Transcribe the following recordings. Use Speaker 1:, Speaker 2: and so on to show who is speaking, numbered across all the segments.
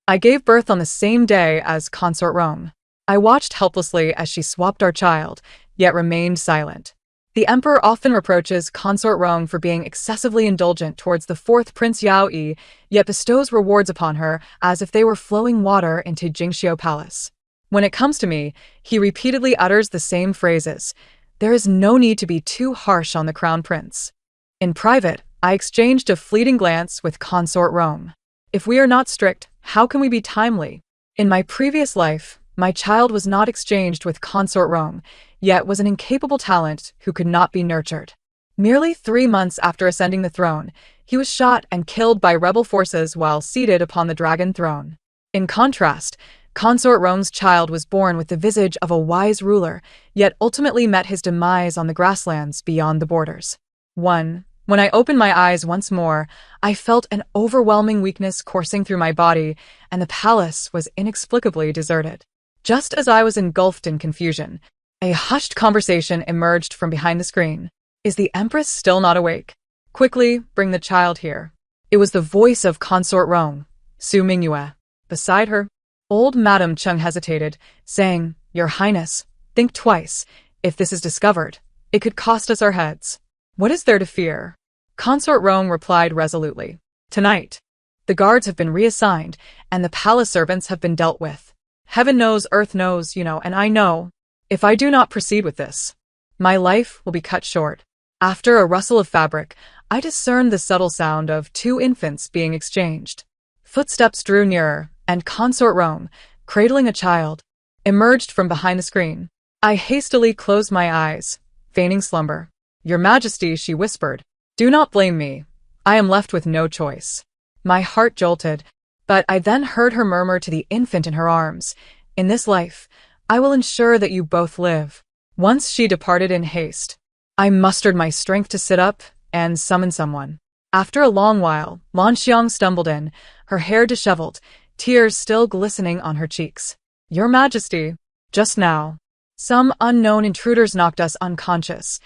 Speaker 1: I gave birth on the same day as Consort Rong. I watched helplessly as she swapped our child, yet remained silent. The emperor often reproaches Consort Rong for being excessively indulgent towards the fourth Prince Yao Yi, yet bestows rewards upon her as if they were flowing water into Jingxiu Palace. When it comes to me, he repeatedly utters the same phrases. There is no need to be too harsh on the crown prince. In private, I exchanged a fleeting glance with Consort Rong. If we are not strict, how can we be timely? In my previous life, my child was not exchanged with Consort Rong, yet was an incapable talent who could not be nurtured. Merely 3 months after ascending the throne, he was shot and killed by rebel forces while seated upon the dragon throne. In contrast, Consort Rong's child was born with the visage of a wise ruler, yet ultimately met his demise on the grasslands beyond the borders. When I opened my eyes once more, I felt an overwhelming weakness coursing through my body, and the palace was inexplicably deserted. Just as I was engulfed in confusion, a hushed conversation emerged from behind the screen. Is the Empress still not awake? Quickly, bring the child here. It was the voice of Consort Rong, Su Mingyue. Beside her, old Madame Cheng hesitated, saying, Your Highness, think twice. If this is discovered, it could cost us our heads. What is there to fear? Consort Rong replied resolutely. Tonight, the guards have been reassigned, and the palace servants have been dealt with. Heaven knows, earth knows, and I know. If I do not proceed with this, my life will be cut short. After a rustle of fabric, I discerned the subtle sound of 2 infants being exchanged. Footsteps drew nearer, and Consort Rong, cradling a child, emerged from behind the screen. I hastily closed my eyes, feigning slumber. Your Majesty, she whispered, do not blame me. I am left with no choice. My heart jolted, but I then heard her murmur to the infant in her arms, In this life, I will ensure that you both live. Once she departed in haste, I mustered my strength to sit up and summon someone. After a long while, Lan Xiang stumbled in, her hair disheveled, tears still glistening on her cheeks. Your Majesty, just now, some unknown intruders knocked us unconscious.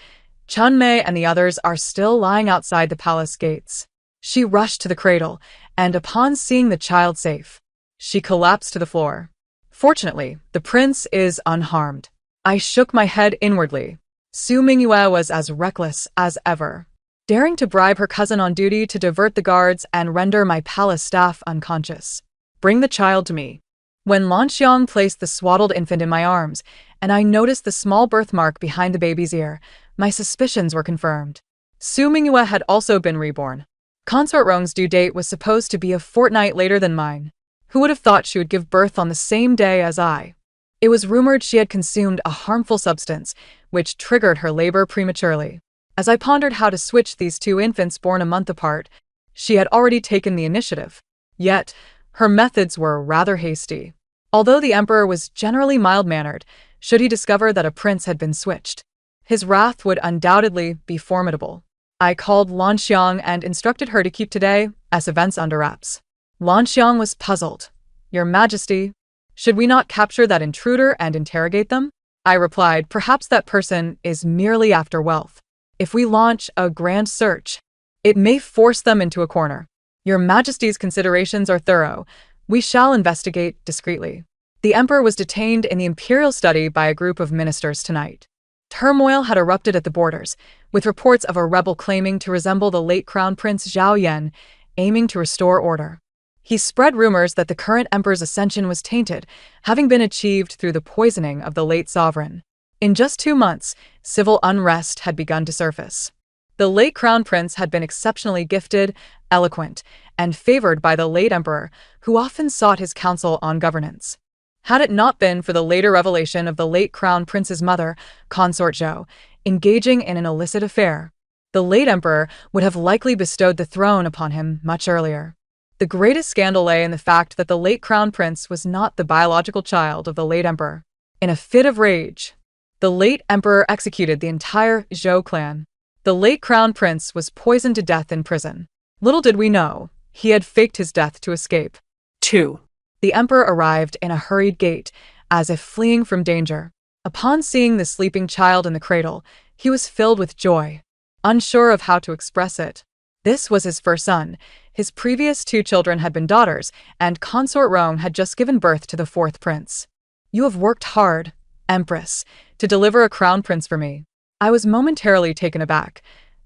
Speaker 1: Chun Mei and the others are still lying outside the palace gates. She rushed to the cradle, and upon seeing the child safe, she collapsed to the floor. Fortunately, the prince is unharmed. I shook my head inwardly. Su Mingyue was as reckless as ever, daring to bribe her cousin on duty to divert the guards and render my palace staff unconscious. Bring the child to me. When Lan Xiang placed the swaddled infant in my arms, and I noticed the small birthmark behind the baby's ear, my suspicions were confirmed. Su Mingyue had also been reborn. Consort Rong's due date was supposed to be a fortnight later than mine. Who would have thought she would give birth on the same day as I? It was rumored she had consumed a harmful substance, which triggered her labor prematurely. As I pondered how to switch these 2 infants born a month apart, she had already taken the initiative. Yet, her methods were rather hasty. Although the emperor was generally mild-mannered, should he discover that a prince had been switched, his wrath would undoubtedly be formidable. I called Lan Xiang and instructed her to keep today's events under wraps. Lan Xiang was puzzled. Your Majesty, should we not capture that intruder and interrogate them? I replied, perhaps that person is merely after wealth. If we launch a grand search, it may force them into a corner. Your Majesty's considerations are thorough. We shall investigate discreetly. The emperor was detained in the imperial study by a group of ministers tonight. Turmoil had erupted at the borders, with reports of a rebel claiming to resemble the late Crown Prince Zhao Yan, aiming to restore order. He spread rumors that the current emperor's ascension was tainted, having been achieved through the poisoning of the late sovereign. In just 2 months, civil unrest had begun to surface. The late Crown Prince had been exceptionally gifted, eloquent, and favored by the late emperor, who often sought his counsel on governance. Had it not been for the later revelation of the late Crown Prince's mother, Consort Zhou, engaging in an illicit affair, the late emperor would have likely bestowed the throne upon him much earlier. The greatest scandal lay in the fact that the late Crown Prince was not the biological child of the late emperor. In a fit of rage, the late emperor executed the entire Zhou clan. The late Crown Prince was poisoned to death in prison. Little did we know, he had faked his death to escape. 2. The emperor arrived in a hurried gait, as if fleeing from danger. Upon seeing the sleeping child in the cradle, he was filled with joy, unsure of how to express it. This was his first son. His previous two children had been daughters, and Consort Rong had just given birth to the fourth prince. You have worked hard, Empress, to deliver a crown prince for me. I was momentarily taken aback.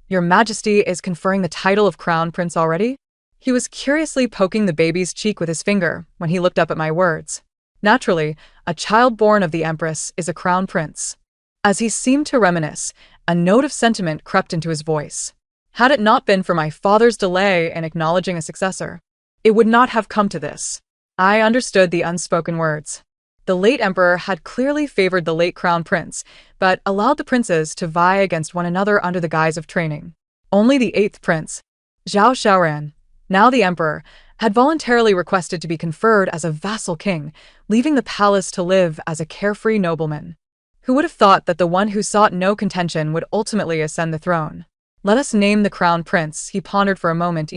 Speaker 1: Your Majesty is conferring the title of crown prince already? He was curiously poking the baby's cheek with his finger when he looked up at my words. Naturally, a child born of the Empress is a crown prince. As he seemed to reminisce, a note of sentiment crept into his voice. Had it not been for my father's delay in acknowledging a successor, it would not have come to this. I understood the unspoken words. The late emperor had clearly favored the late crown prince, but allowed the princes to vie against one another under the guise of training. Only the eighth prince, Zhao Xiaoran, now the emperor, had voluntarily requested to be conferred as a vassal king, leaving the palace to live as a carefree nobleman. Who would have thought that the one who sought no contention would ultimately ascend the throne? Let us name the crown prince, he pondered for a moment.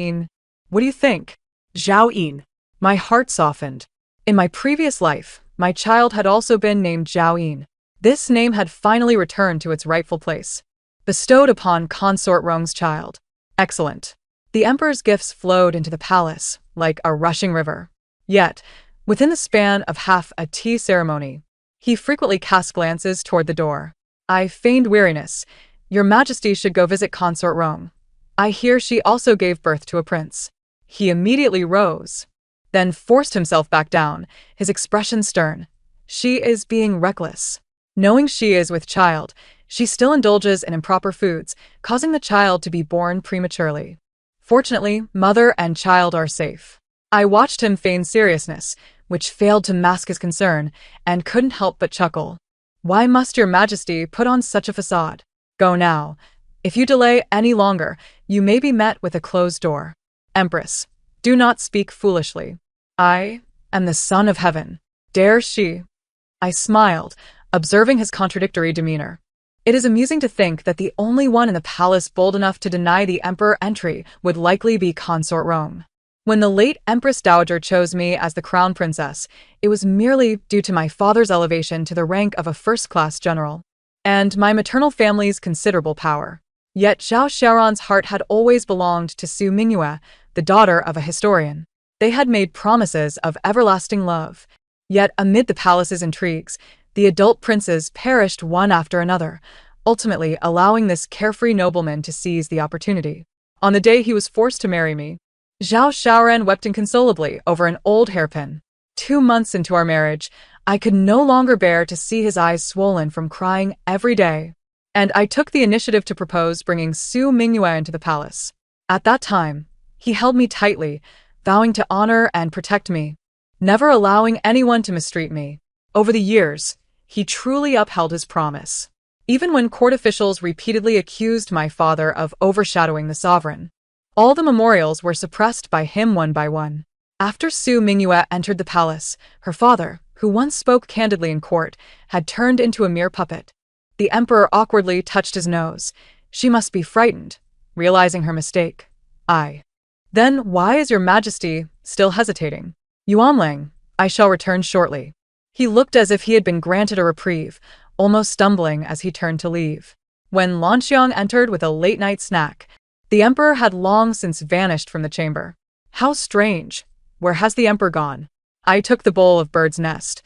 Speaker 1: What do you think? Zhao Yin. My heart softened. In my previous life, my child had also been named Zhao Yin. This name had finally returned to its rightful place, bestowed upon Consort Rong's child. Excellent. The emperor's gifts flowed into the palace like a rushing river. Yet, within the span of half a tea ceremony, he frequently cast glances toward the door. I feigned weariness. Your Majesty should go visit Consort Rong. I hear she also gave birth to a prince. He immediately rose, then forced himself back down, his expression stern. She is being reckless. Knowing she is with child, she still indulges in improper foods, causing the child to be born prematurely. Fortunately, mother and child are safe. I watched him feign seriousness, which failed to mask his concern, and couldn't help but chuckle. Why must your Majesty put on such a facade? Go now. If you delay any longer, you may be met with a closed door. Empress, do not speak foolishly. I am the son of heaven. Dare she? I smiled, observing his contradictory demeanor. It is amusing to think that the only one in the palace bold enough to deny the emperor entry would likely be Consort Rong. When the late Empress Dowager chose me as the crown princess, it was merely due to my father's elevation to the rank of a first-class general, and my maternal family's considerable power. Yet Zhao Xiaoran's heart had always belonged to Su Mingyue, the daughter of a historian. They had made promises of everlasting love. Yet amid the palace's intrigues, the adult princes perished one after another, ultimately allowing this carefree nobleman to seize the opportunity. On the day he was forced to marry me, Zhao Xiaoran wept inconsolably over an old hairpin. 2 months into our marriage, I could no longer bear to see his eyes swollen from crying every day, and I took the initiative to propose bringing Su Mingyue into the palace. At that time, he held me tightly, vowing to honor and protect me, never allowing anyone to mistreat me. Over the years, he truly upheld his promise. Even when court officials repeatedly accused my father of overshadowing the sovereign, all the memorials were suppressed by him one by one. After Su Mingyue entered the palace, her father, who once spoke candidly in court, had turned into a mere puppet. The emperor awkwardly touched his nose. She must be frightened, realizing her mistake. Then why is your Majesty still hesitating? Yuanlang, I shall return shortly. He looked as if he had been granted a reprieve, almost stumbling as he turned to leave. When Lanxiang entered with a late-night snack, the emperor had long since vanished from the chamber. How strange. Where has the emperor gone? I took the bowl of bird's nest.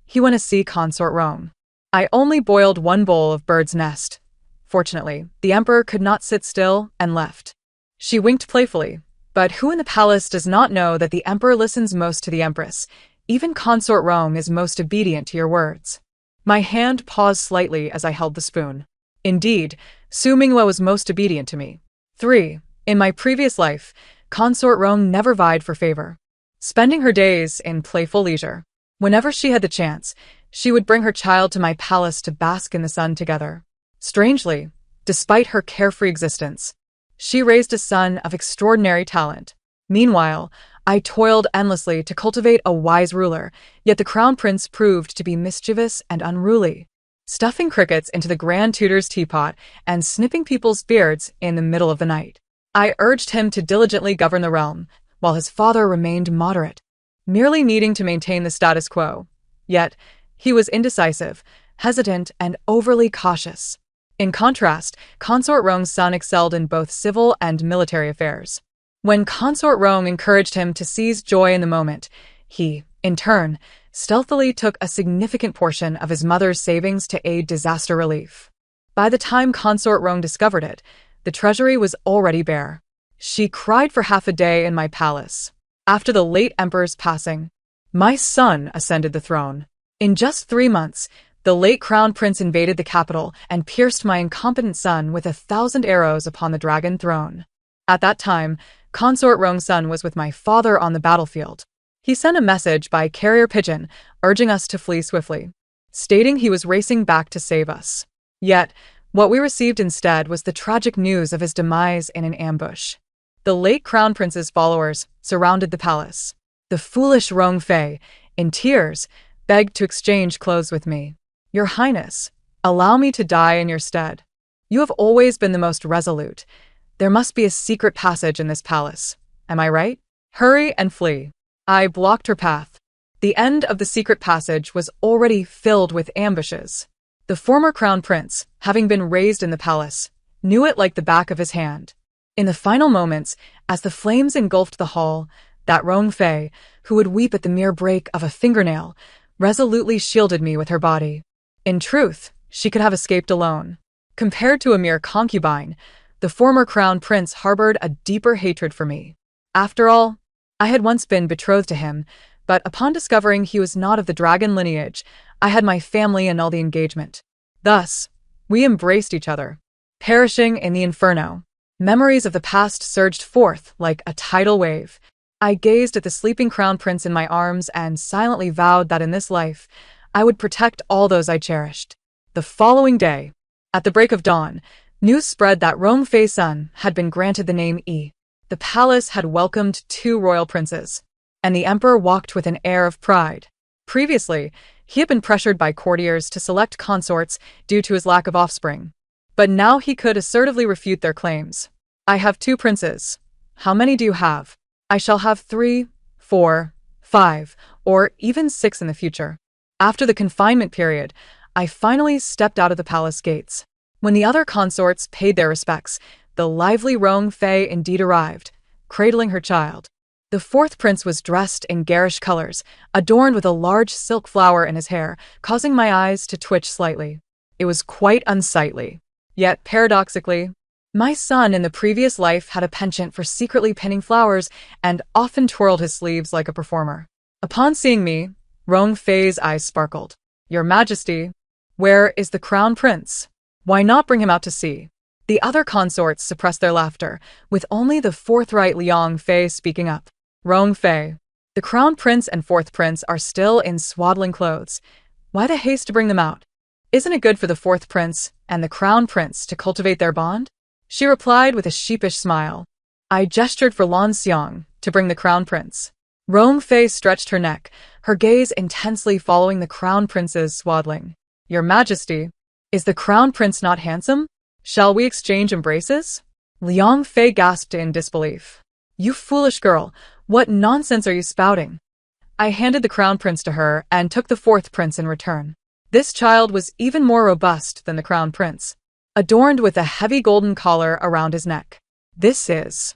Speaker 1: He went to see Consort Rong. I only boiled 1 bowl of bird's nest. Fortunately, the emperor could not sit still and left. She winked playfully. But who in the palace does not know that the emperor listens most to the empress? Even Consort Rong is most obedient to your words. My hand paused slightly as I held the spoon. Indeed, Su Mingyue was most obedient to me. 3. In my previous life, Consort Rong never vied for favor, spending her days in playful leisure. Whenever she had the chance, she would bring her child to my palace to bask in the sun together. Strangely, despite her carefree existence, she raised a son of extraordinary talent. Meanwhile, I toiled endlessly to cultivate a wise ruler, yet the crown prince proved to be mischievous and unruly, stuffing crickets into the grand tutor's teapot and snipping people's beards in the middle of the night. I urged him to diligently govern the realm, while his father remained moderate, merely needing to maintain the status quo. Yet, he was indecisive, hesitant, and overly cautious. In contrast, Consort Rong's son excelled in both civil and military affairs. When Consort Rong encouraged him to seize joy in the moment, he, in turn, stealthily took a significant portion of his mother's savings to aid disaster relief. By the time Consort Rong discovered it, the treasury was already bare. She cried for half a day in my palace. After the late emperor's passing, my son ascended the throne. In just 3 months, the late crown prince invaded the capital and pierced my incompetent son with 1,000 arrows upon the dragon throne. At that time, Consort Rong's son was with my father on the battlefield. He sent a message by carrier pigeon, urging us to flee swiftly, stating he was racing back to save us. Yet, what we received instead was the tragic news of his demise in an ambush. The late crown prince's followers surrounded the palace. The foolish Rong Fei, in tears, begged to exchange clothes with me. "Your Highness, allow me to die in your stead. You have always been the most resolute. There must be a secret passage in this palace. Am I right? Hurry and flee." I blocked her path. The end of the secret passage was already filled with ambushes. The former crown prince, having been raised in the palace, knew it like the back of his hand. In the final moments, as the flames engulfed the hall, that Rong Fei, who would weep at the mere break of a fingernail, resolutely shielded me with her body. In truth, she could have escaped alone. Compared to a mere concubine, the former crown prince harbored a deeper hatred for me. After all, I had once been betrothed to him, but upon discovering he was not of the dragon lineage, I had my family annul the engagement. Thus, we embraced each other. Perishing in the inferno, memories of the past surged forth like a tidal wave. I gazed at the sleeping crown prince in my arms and silently vowed that in this life, I would protect all those I cherished. The following day, at the break of dawn, news spread that Rong Fei's son had been granted the name Yi. The palace had welcomed 2 royal princes, and the emperor walked with an air of pride. Previously, he had been pressured by courtiers to select consorts due to his lack of offspring. But now he could assertively refute their claims. "I have 2 princes. How many do you have? I shall have 3, 4, 5, or even 6 in the future." After the confinement period, I finally stepped out of the palace gates. When the other consorts paid their respects, the lively Rong Fei indeed arrived, cradling her child. The 4th prince was dressed in garish colors, adorned with a large silk flower in his hair, causing my eyes to twitch slightly. It was quite unsightly. Yet, paradoxically, my son in the previous life had a penchant for secretly pinning flowers and often twirled his sleeves like a performer. Upon seeing me, Rong Fei's eyes sparkled. "Your Majesty, where is the crown prince? Why not bring him out to see?" The other consorts suppressed their laughter, with only the forthright Liang Fei speaking up. "Rong Fei, the crown prince and 4th prince are still in swaddling clothes. Why the haste to bring them out? Isn't it good for the 4th prince and the crown prince to cultivate their bond?" She replied with a sheepish smile. I gestured for Lan Xiang to bring the crown prince. Rong Fei stretched her neck, her gaze intensely following the crown prince's swaddling. "Your Majesty, is the crown prince not handsome? Shall we exchange embraces?" Liang Fei gasped in disbelief. "You foolish girl, what nonsense are you spouting?" I handed the crown prince to her and took the 4th prince in return. This child was even more robust than the crown prince, adorned with a heavy golden collar around his neck. "This is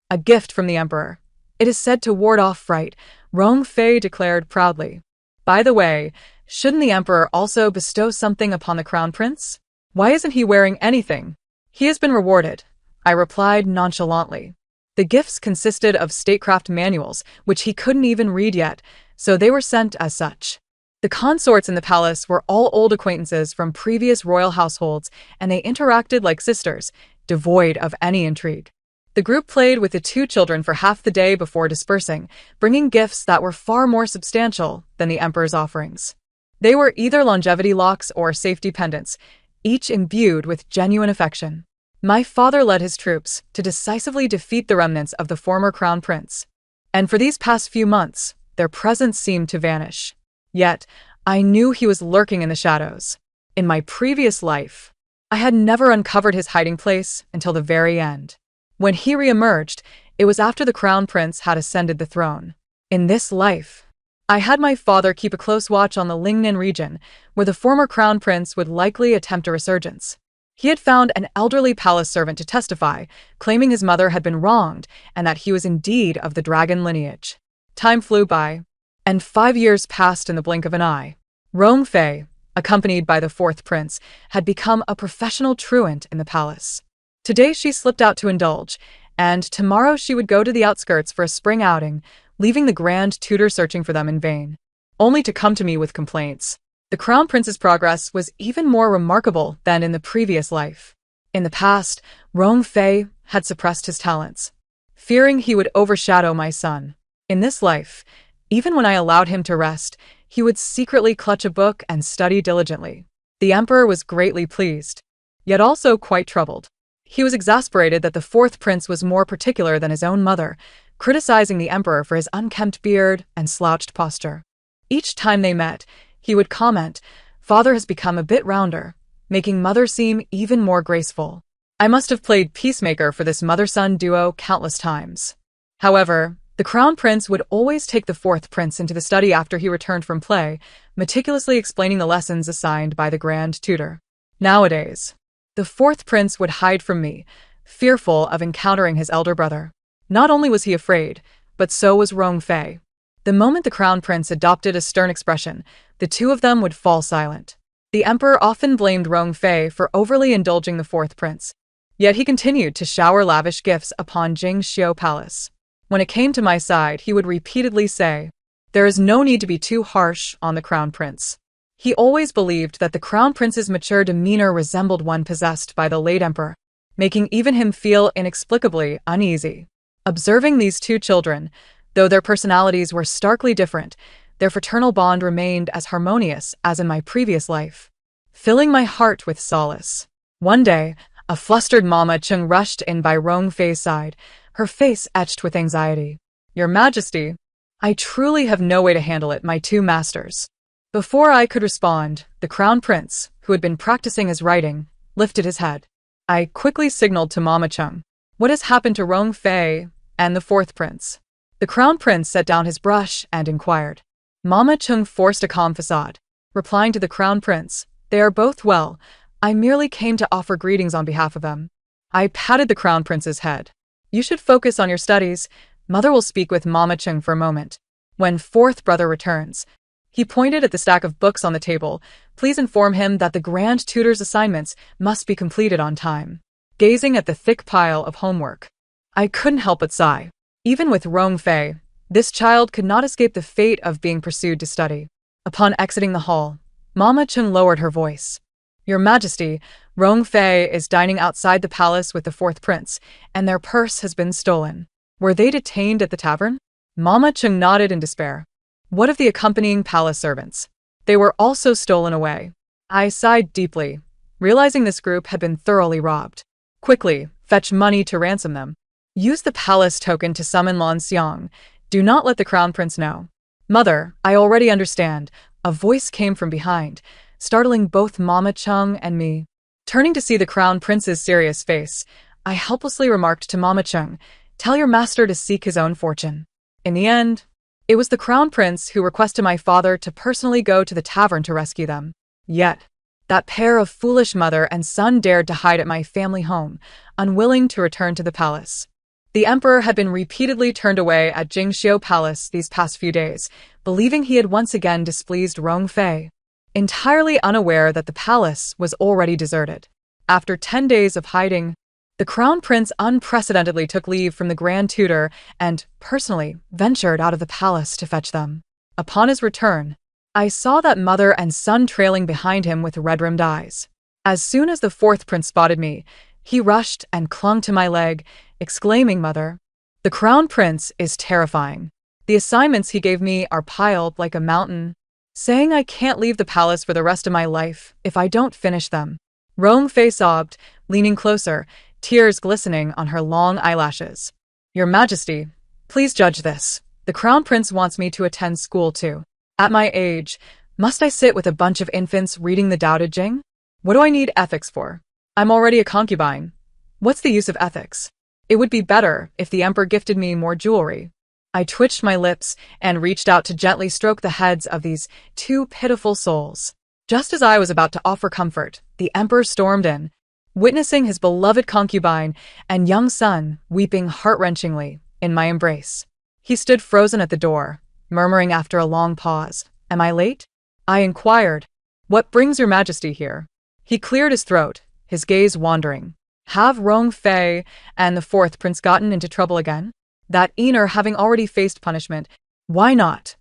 Speaker 1: a gift from the emperor. It is said to ward off fright," Rong Fei declared proudly. "By the way, shouldn't the emperor also bestow something upon the crown prince? Why isn't he wearing anything?" "He has been rewarded," I replied nonchalantly. The gifts consisted of statecraft manuals, which he couldn't even read yet, so they were sent as such. The consorts in the palace were all old acquaintances from previous royal households, and they interacted like sisters, devoid of any intrigue. The group played with the 2 children for half the day before dispersing, bringing gifts that were far more substantial than the emperor's offerings. They were either longevity locks or safety pendants, each imbued with genuine affection. My father led his troops to decisively defeat the remnants of the former crown prince, and for these past few months, their presence seemed to vanish. Yet, I knew he was lurking in the shadows. In my previous life, I had never uncovered his hiding place until the very end. When he re-emerged, it was after the crown prince had ascended the throne. In this life, I had my father keep a close watch on the Lingnan region, where the former crown prince would likely attempt a resurgence. He had found an elderly palace servant to testify, claiming his mother had been wronged and that he was indeed of the dragon lineage. Time flew by, and 5 years passed in the blink of an eye. Rong Fei, accompanied by the fourth prince, had become a professional truant in the palace. Today she slipped out to indulge, and tomorrow she would go to the outskirts for a spring outing, leaving the Grand Tutor searching for them in vain, only to come to me with complaints. The Crown Prince's progress was even more remarkable than in the previous life. In the past, Rong Fei had suppressed his talents, fearing he would overshadow my son. In this life, even when I allowed him to rest, he would secretly clutch a book and study diligently. The emperor was greatly pleased, yet also quite troubled. He was exasperated that the fourth prince was more particular than his own mother, criticizing the emperor for his unkempt beard and slouched posture. Each time they met, he would comment, "Father has become a bit rounder," making mother seem even more graceful. I must have played peacemaker for this mother-son duo countless times. However, the crown prince would always take the fourth prince into the study after he returned from play, meticulously explaining the lessons assigned by the grand tutor. Nowadays, the fourth prince would hide from me, fearful of encountering his elder brother. Not only was he afraid, but so was Rong Fei. The moment the crown prince adopted a stern expression, the two of them would fall silent. The emperor often blamed Rong Fei for overly indulging the fourth prince, yet he continued to shower lavish gifts upon Jingxiu Palace. When it came to my side, he would repeatedly say, "There is no need to be too harsh on the crown prince." He always believed that the crown prince's mature demeanor resembled one possessed by the late emperor, making even him feel inexplicably uneasy. Observing these two children, though their personalities were starkly different, their fraternal bond remained as harmonious as in my previous life, filling my heart with solace. One day, a flustered Mama Chung rushed in by Rong Fei's side, her face etched with anxiety. "Your Majesty, I truly have no way to handle it, my two masters." Before I could respond, the crown prince, who had been practicing his writing, lifted his head. I quickly signaled to Mama Chung, "What has happened to Rong Fei and the fourth prince?" The crown prince set down his brush and inquired. Mama Chung forced a calm facade, replying to the crown prince, "They are both well. I merely came to offer greetings on behalf of them." I patted the crown prince's head. "You should focus on your studies. Mother will speak with Mama Chung for a moment. When fourth brother returns," he pointed at the stack of books on the table, "please inform him that the grand tutor's assignments must be completed on time." Gazing at the thick pile of homework, I couldn't help but sigh. Even with Rong Fei, this child could not escape the fate of being pursued to study. Upon exiting the hall, Mama Chung lowered her voice. "Your Majesty, Rong Fei is dining outside the palace with the fourth prince, and their purse has been stolen." "Were they detained at the tavern?" Mama Chung nodded in despair. "What of the accompanying palace servants?" "They were also stolen away." I sighed deeply, realizing this group had been thoroughly robbed. "Quickly, fetch money to ransom them. Use the palace token to summon Lan Xiang. Do not let the crown prince know." "Mother, I already understand," a voice came from behind, startling both Mama Chung and me. Turning to see the crown prince's serious face, I helplessly remarked to Mama Chung, "Tell your master to seek his own fortune." In the end, it was the crown prince who requested my father to personally go to the tavern to rescue them. Yet, that pair of foolish mother and son dared to hide at my family home, unwilling to return to the palace. The emperor had been repeatedly turned away at Jingxiu Palace these past few days, believing he had once again displeased Rong Fei, entirely unaware that the palace was already deserted. After 10 days of hiding, the crown prince unprecedentedly took leave from the grand tutor and, personally, ventured out of the palace to fetch them. Upon his return, I saw that mother and son trailing behind him with red-rimmed eyes. As soon as the fourth prince spotted me, he rushed and clung to my leg, exclaiming, "Mother, the crown prince is terrifying. The assignments he gave me are piled like a mountain, saying I can't leave the palace for the rest of my life if I don't finish them." Rong Fei sobbed, leaning closer, tears glistening on her long eyelashes. "Your Majesty, please judge this. The crown prince wants me to attend school too. At my age, must I sit with a bunch of infants reading the Tao Te Ching? What do I need ethics for? I'm already a concubine. What's the use of ethics? It would be better if the emperor gifted me more jewelry." I twitched my lips and reached out to gently stroke the heads of these two pitiful souls. Just as I was about to offer comfort, the emperor stormed in. witnessing his beloved concubine and young son weeping heart-wrenchingly in my embrace. He stood frozen at the door, murmuring after a long pause, "Am I late?" I inquired, "What brings your majesty here?" He cleared his throat, his gaze wandering. Have Rong Fei and the fourth prince gotten into trouble again? That Ener having already faced punishment, why not?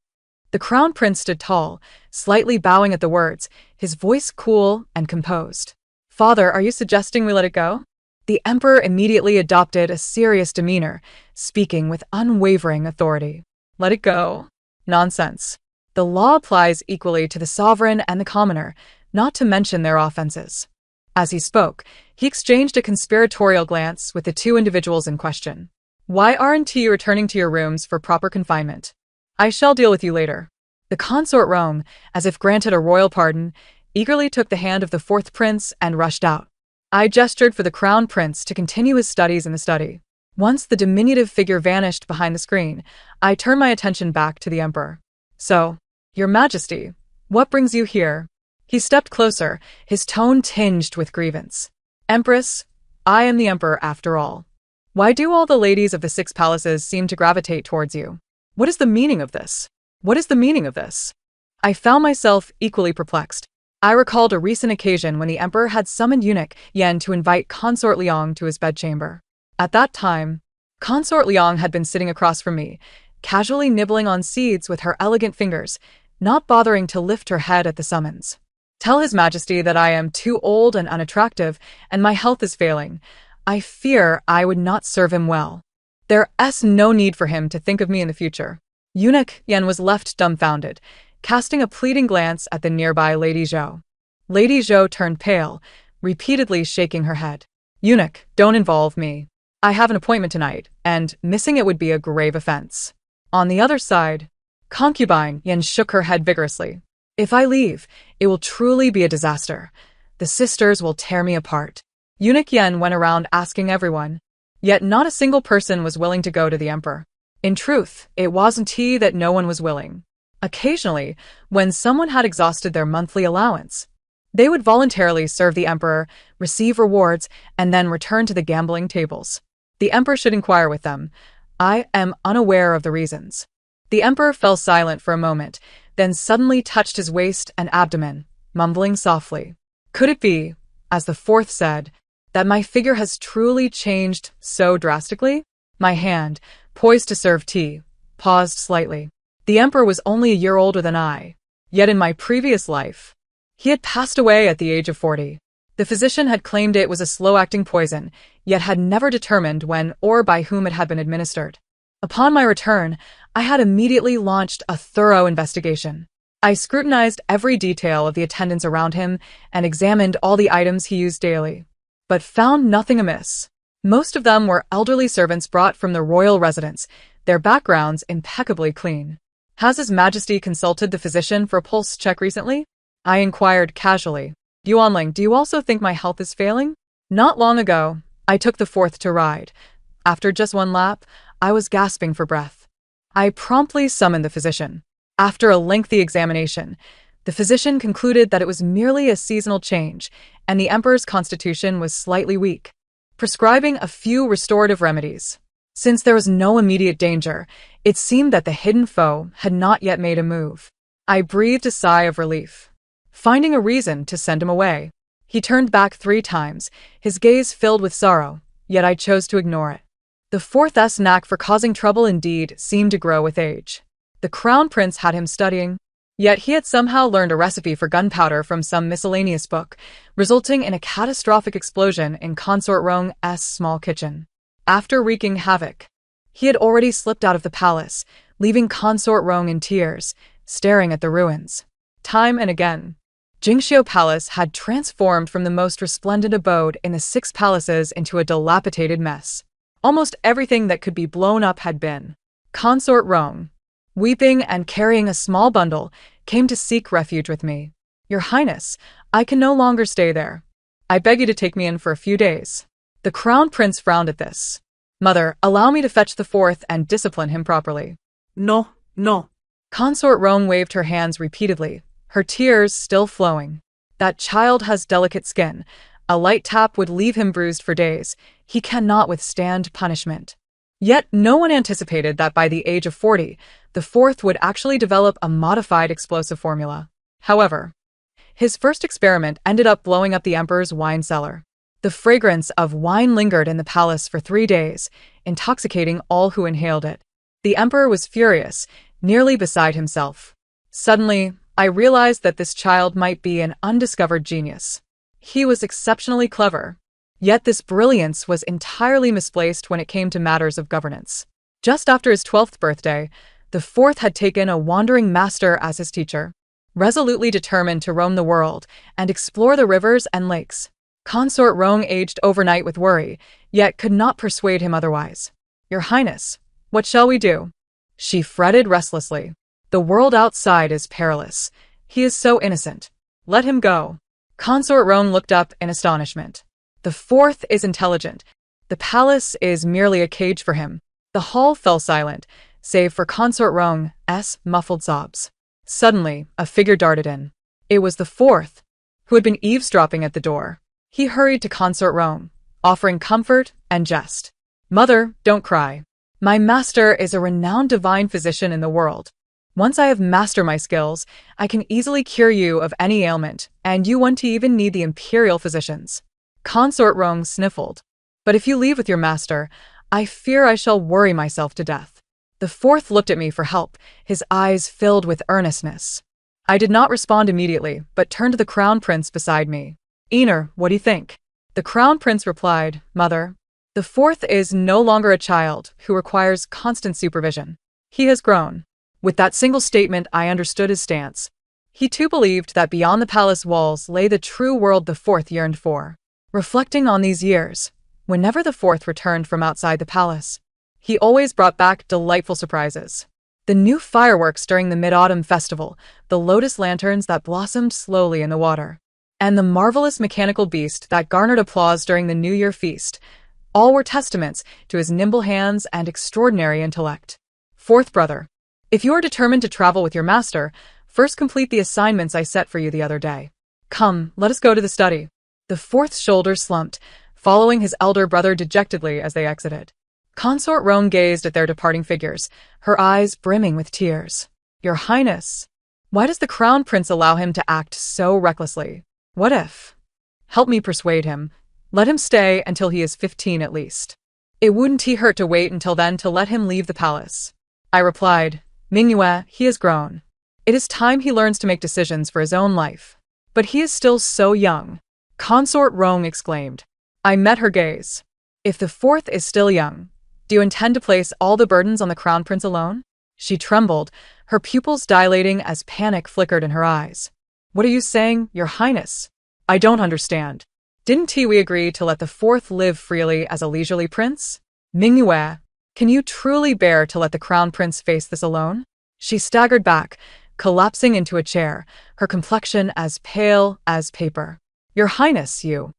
Speaker 1: The crown prince stood tall, slightly bowing at the words, his voice cool and composed. "Father, are you suggesting we let it go?" The emperor immediately adopted a serious demeanor, speaking with unwavering authority. "Let it go? Nonsense. The law applies equally to the sovereign and the commoner, not to mention their offenses." As he spoke, he exchanged a conspiratorial glance with the two individuals in question. "Why aren't you returning to your rooms for proper confinement? I shall deal with you later." The consort Rong, as if granted a royal pardon, eagerly took the hand of the fourth prince and rushed out. I gestured for the crown prince to continue his studies in the study. Once the diminutive figure vanished behind the screen, I turned my attention back to the emperor. "So, your majesty, what brings you here?" He stepped closer, his tone tinged with grievance. "Empress, I am the emperor after all. Why do all the ladies of the six palaces seem to gravitate towards you? What is the meaning of this? What is the meaning of this?" I found myself equally perplexed. I recalled a recent occasion when the emperor had summoned eunuch Yan to invite Consort Rong to his bedchamber. At that time, Consort Rong had been sitting across from me, casually nibbling on seeds with her elegant fingers, not bothering to lift her head at the summons. "Tell His Majesty that I am too old and unattractive, and my health is failing. I fear I would not serve him well. There's no need for him to think of me in the future." Eunuch Yan was left dumbfounded, casting a pleading glance at the nearby Lady Zhou. Lady Zhou turned pale, repeatedly shaking her head. "Eunuch, don't involve me. I have an appointment tonight, and missing it would be a grave offense." On the other side, concubine Yan shook her head vigorously. "If I leave, it will truly be a disaster. The sisters will tear me apart." Eunuch Yan went around asking everyone, yet not a single person was willing to go to the emperor. In truth, it wasn't he that no one was willing. Occasionally, when someone had exhausted their monthly allowance, they would voluntarily serve the emperor, receive rewards, and then return to the gambling tables. The emperor should inquire with them. I am unaware of the reasons. The emperor fell silent for a moment, then suddenly touched his waist and abdomen, mumbling softly. "Could it be, as the fourth said, that my figure has truly changed so drastically?" My hand, poised to serve tea, paused slightly. The emperor was only a year older than I, yet in my previous life, he had passed away at the age of 40. The physician had claimed it was a slow-acting poison, yet had never determined when or by whom it had been administered. Upon my return, I had immediately launched a thorough investigation. I scrutinized every detail of the attendants around him and examined all the items he used daily, but found nothing amiss. Most of them were elderly servants brought from the royal residence, their backgrounds impeccably clean. "Has His Majesty consulted the physician for a pulse check recently?" I inquired casually. "Yuanling, do you also think my health is failing?" Not long ago, I took the fourth to ride. After just one lap, I was gasping for breath. I promptly summoned the physician. After a lengthy examination, the physician concluded that it was merely a seasonal change, and the emperor's constitution was slightly weak, prescribing a few restorative remedies. Since there was no immediate danger, it seemed that the hidden foe had not yet made a move. I breathed a sigh of relief, finding a reason to send him away. He turned back 3 times, his gaze filled with sorrow, yet I chose to ignore it. The fourth's knack for causing trouble indeed seemed to grow with age. The crown prince had him studying, yet he had somehow learned a recipe for gunpowder from some miscellaneous book, resulting in a catastrophic explosion in Consort Rong's small kitchen. After wreaking havoc, he had already slipped out of the palace, leaving Consort Rong in tears, staring at the ruins. Time and again, Jingxiu Palace had transformed from the most resplendent abode in the 6 palaces into a dilapidated mess. Almost everything that could be blown up had been. Consort Rong, weeping and carrying a small bundle, came to seek refuge with me. "Your Highness, I can no longer stay there. I beg you to take me in for a few days." The crown prince frowned at this. "Mother, allow me to fetch the fourth and discipline him properly."
Speaker 2: "No, no."
Speaker 1: Consort Rong waved her hands repeatedly, her tears still flowing. "That child has delicate skin. A light tap would leave him bruised for days. He cannot withstand punishment. Yet no one anticipated that by the age of 40, the fourth would actually develop a modified explosive formula. However, his first experiment ended up blowing up the emperor's wine cellar. The fragrance of wine lingered in the palace for 3 days, intoxicating all who inhaled it. The emperor was furious, nearly beside himself. Suddenly, I realized that this child might be an undiscovered genius. He was exceptionally clever. Yet this brilliance was entirely misplaced when it came to matters of governance. Just after his 12th birthday, the fourth had taken a wandering master as his teacher, resolutely determined to roam the world and explore the rivers and lakes. Consort Rong aged overnight with worry, yet could not persuade him otherwise. "Your Highness, what shall we do?" She fretted restlessly. "The world outside is perilous. He is so innocent. Let him go." Consort Rong looked up in astonishment. "The fourth is intelligent. The palace is merely a cage for him." The hall fell silent, save for Consort Rong's muffled sobs. Suddenly, a figure darted in. It was the fourth, who had been eavesdropping at the door. He hurried to Consort Rong, offering comfort and jest. "Mother, don't cry. My master is a renowned divine physician in the world. Once I have mastered my skills, I can easily cure you of any ailment, and you won't even need the imperial physicians." Consort Rong sniffled. "But if you leave with your master, I fear I shall worry myself to death." The fourth looked at me for help, his eyes filled with earnestness. I did not respond immediately, but turned to the crown prince beside me. "Einar, what do you think?" The crown prince replied, "Mother, the fourth is no longer a child who requires constant supervision. He has grown." With that single statement, I understood his stance. He too believed that beyond the palace walls lay the true world the fourth yearned for. Reflecting on these years, whenever the fourth returned from outside the palace, he always brought back delightful surprises. The new fireworks during the Mid-Autumn Festival, the lotus lanterns that blossomed slowly in the water, and the marvelous mechanical beast that garnered applause during the New Year feast, all were testaments to his nimble hands and extraordinary intellect. Fourth brother, if you are determined to travel with your master, first complete the assignments I set for you the other day. Come, let us go to the study. The fourth's shoulders slumped, following his elder brother dejectedly as they exited. Consort Rong gazed at their departing figures, her eyes brimming with tears. "Your Highness, why does the crown prince allow him to act so recklessly? What if? Help me persuade him. Let him stay until he is 15 at least. It wouldn't hurt to wait until then to let him leave the palace." I replied, "Mingyue, he has grown. It is time he learns to make decisions for his own life. But he is still so young." Consort Rong exclaimed. I met her gaze. "If the fourth is still young, do you intend to place all the burdens on the crown prince alone?" She trembled, her pupils dilating as panic flickered in her eyes. "What are you saying, Your Highness? I don't understand. Didn't we agree to let the fourth live freely as a leisurely prince? Mingyue, can you truly bear to let the crown prince face this alone?" She staggered back, collapsing into a chair, her complexion as pale as paper. "Your Highness, you..."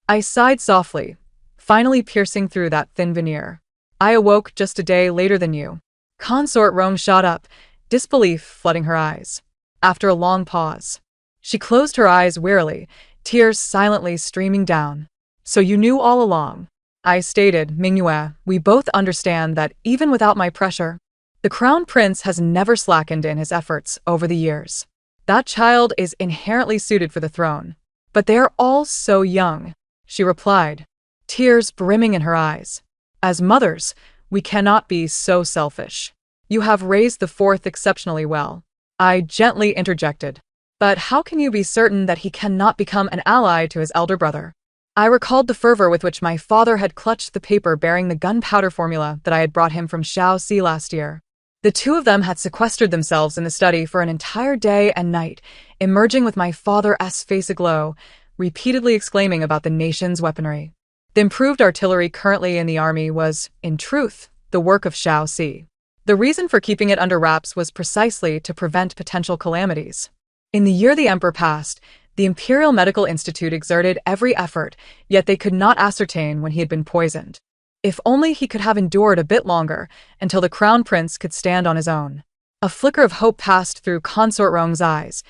Speaker 1: I sighed softly, finally piercing through that thin veneer. "I awoke just a day later than you." Consort Rong shot up, disbelief flooding her eyes. After a long pause, she closed her eyes wearily, tears silently streaming down. "So you knew all along?" I stated, "Mingyue, we both understand that even without my pressure, the crown prince has never slackened in his efforts over the years. That child is inherently suited for the throne. But they are all so young," she replied, tears brimming in her eyes. "As mothers, we cannot be so selfish. You have raised the fourth exceptionally well." I gently interjected. "But how can you be certain that he cannot become an ally to his elder brother?" I recalled the fervor with which my father had clutched the paper bearing the gunpowder formula that I had brought him from Shaoxi last year. The two of them had sequestered themselves in the study for an entire day and night, emerging with my father's face aglow, repeatedly exclaiming about the nation's weaponry. The improved artillery currently in the army was, in truth, the work of Shaoxi. The reason for keeping it under wraps was precisely to prevent potential calamities. In the year the emperor passed, the Imperial Medical Institute exerted every effort, yet they could not ascertain when he had been poisoned. If only he could have endured a bit longer, until the crown prince could stand on his own. A flicker of hope passed through Consort Rong's eyes.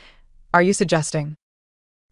Speaker 1: "Are you suggesting?"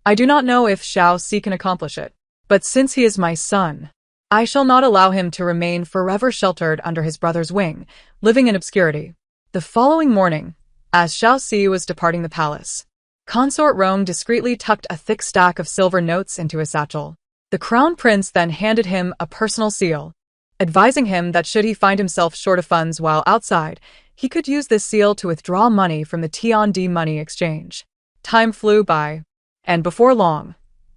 Speaker 1: "I do not know if Shaoxi can accomplish it. But since he is my son, I shall not allow him to remain forever sheltered under his brother's wing, living in obscurity. The following morning, as Xiaoxi was departing the palace, Consort Rong discreetly tucked a thick stack of silver notes into his satchel. The crown prince then handed him a personal seal, advising him that should he find himself short of funds while outside, he could use this seal to withdraw money from the Tiandi money exchange. Time flew by, and before long,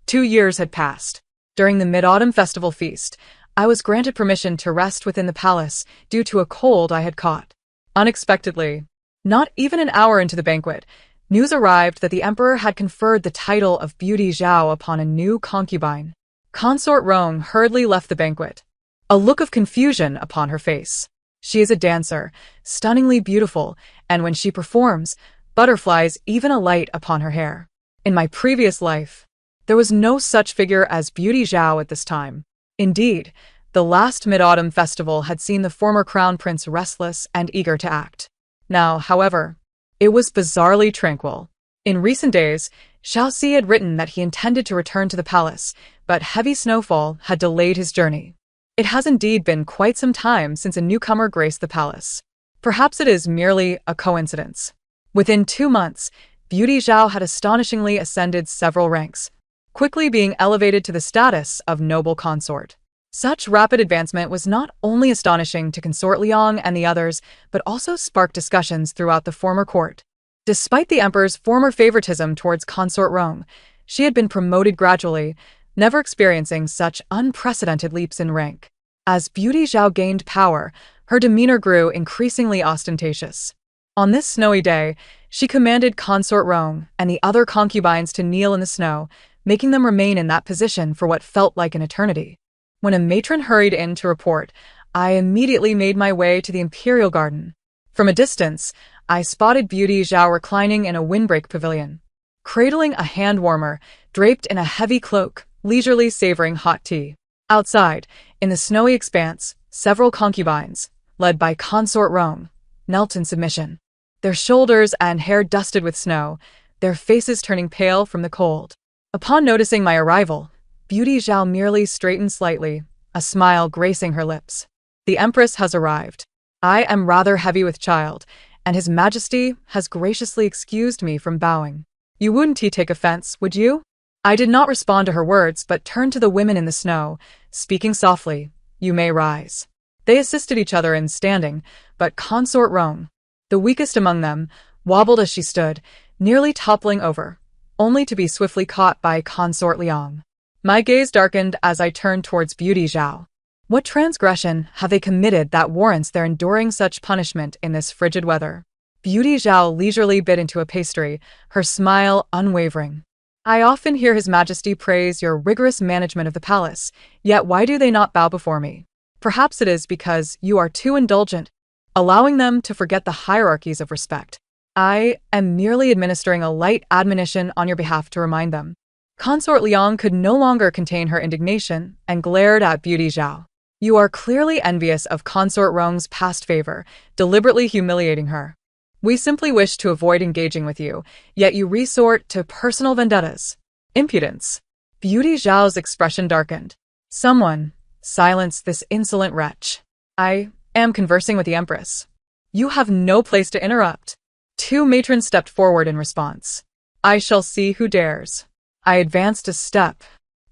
Speaker 1: 2 years had passed. During the Mid-Autumn Festival feast, I was granted permission to rest within the palace due to a cold I had caught. Unexpectedly, not even an hour into the banquet, news arrived that the emperor had conferred the title of Beauty Zhao upon a new concubine. Consort Rong hurriedly left the banquet, a look of confusion upon her face. She is a dancer, stunningly beautiful, and when she performs, butterflies even alight upon her hair. In my previous life, there was no such figure as Beauty Zhao at this time. Indeed, the last Mid-Autumn Festival had seen the former crown prince restless and eager to act. Now, however, it was bizarrely tranquil. In recent days, Xiaoxi had written that he intended to return to the palace, but heavy snowfall had delayed his journey. It has indeed been quite some time since a newcomer graced the palace. Perhaps it is merely a coincidence. Within 2 months, Beauty Zhao had astonishingly ascended several ranks, quickly being elevated to the status of noble consort. Such rapid advancement was not only astonishing to Consort Rong and the others, but also sparked discussions throughout the former court. Despite the emperor's former favoritism towards Consort Rong, she had been promoted gradually, never experiencing such unprecedented leaps in rank. As Beauty Zhao gained power, her demeanor grew increasingly ostentatious. On this snowy day, she commanded Consort Rong and the other concubines to kneel in the snow, making them remain in that position for what felt like an eternity. When a matron hurried in to report, I immediately made my way to the imperial garden. From a distance, I spotted Beauty Zhao reclining in a windbreak pavilion, cradling a hand warmer, draped in a heavy cloak, leisurely savoring hot tea. Outside, in the snowy expanse, several concubines, led by Consort Rong, knelt in submission, their shoulders and hair dusted with snow, their faces turning pale from the cold. Upon noticing my arrival, Beauty Zhao merely straightened slightly, a smile gracing her lips. The Empress has arrived. I am rather heavy with child, and His Majesty has graciously excused me from bowing. You wouldn't take offense, would you? I did not respond to her words, but turned to the women in the snow, speaking softly, You may rise. They assisted each other in standing, but Consort Rong, the weakest among them, wobbled as she stood, nearly toppling over, only to be swiftly caught by Consort Rong. My gaze darkened as I turned towards Beauty Zhao. What transgression have they committed that warrants their enduring such punishment in this frigid weather? Beauty Zhao leisurely bit into a pastry, her smile unwavering. I often hear His Majesty praise your rigorous management of the palace, yet why do they not bow before me? Perhaps it is because you are too indulgent, allowing them to forget the hierarchies of respect. I am merely administering a light admonition on your behalf to remind them. Consort Rong could no longer contain her indignation and glared at Beauty Zhao. You are clearly envious of Consort Rong's past favor, deliberately humiliating her. We simply wish to avoid engaging with you, yet you resort to personal vendettas. Impudence. Beauty Zhao's expression darkened. Someone, silence this insolent wretch. I am conversing with the Empress. You have no place to interrupt. 2 matrons stepped forward in response. I shall see who dares. I advanced a step,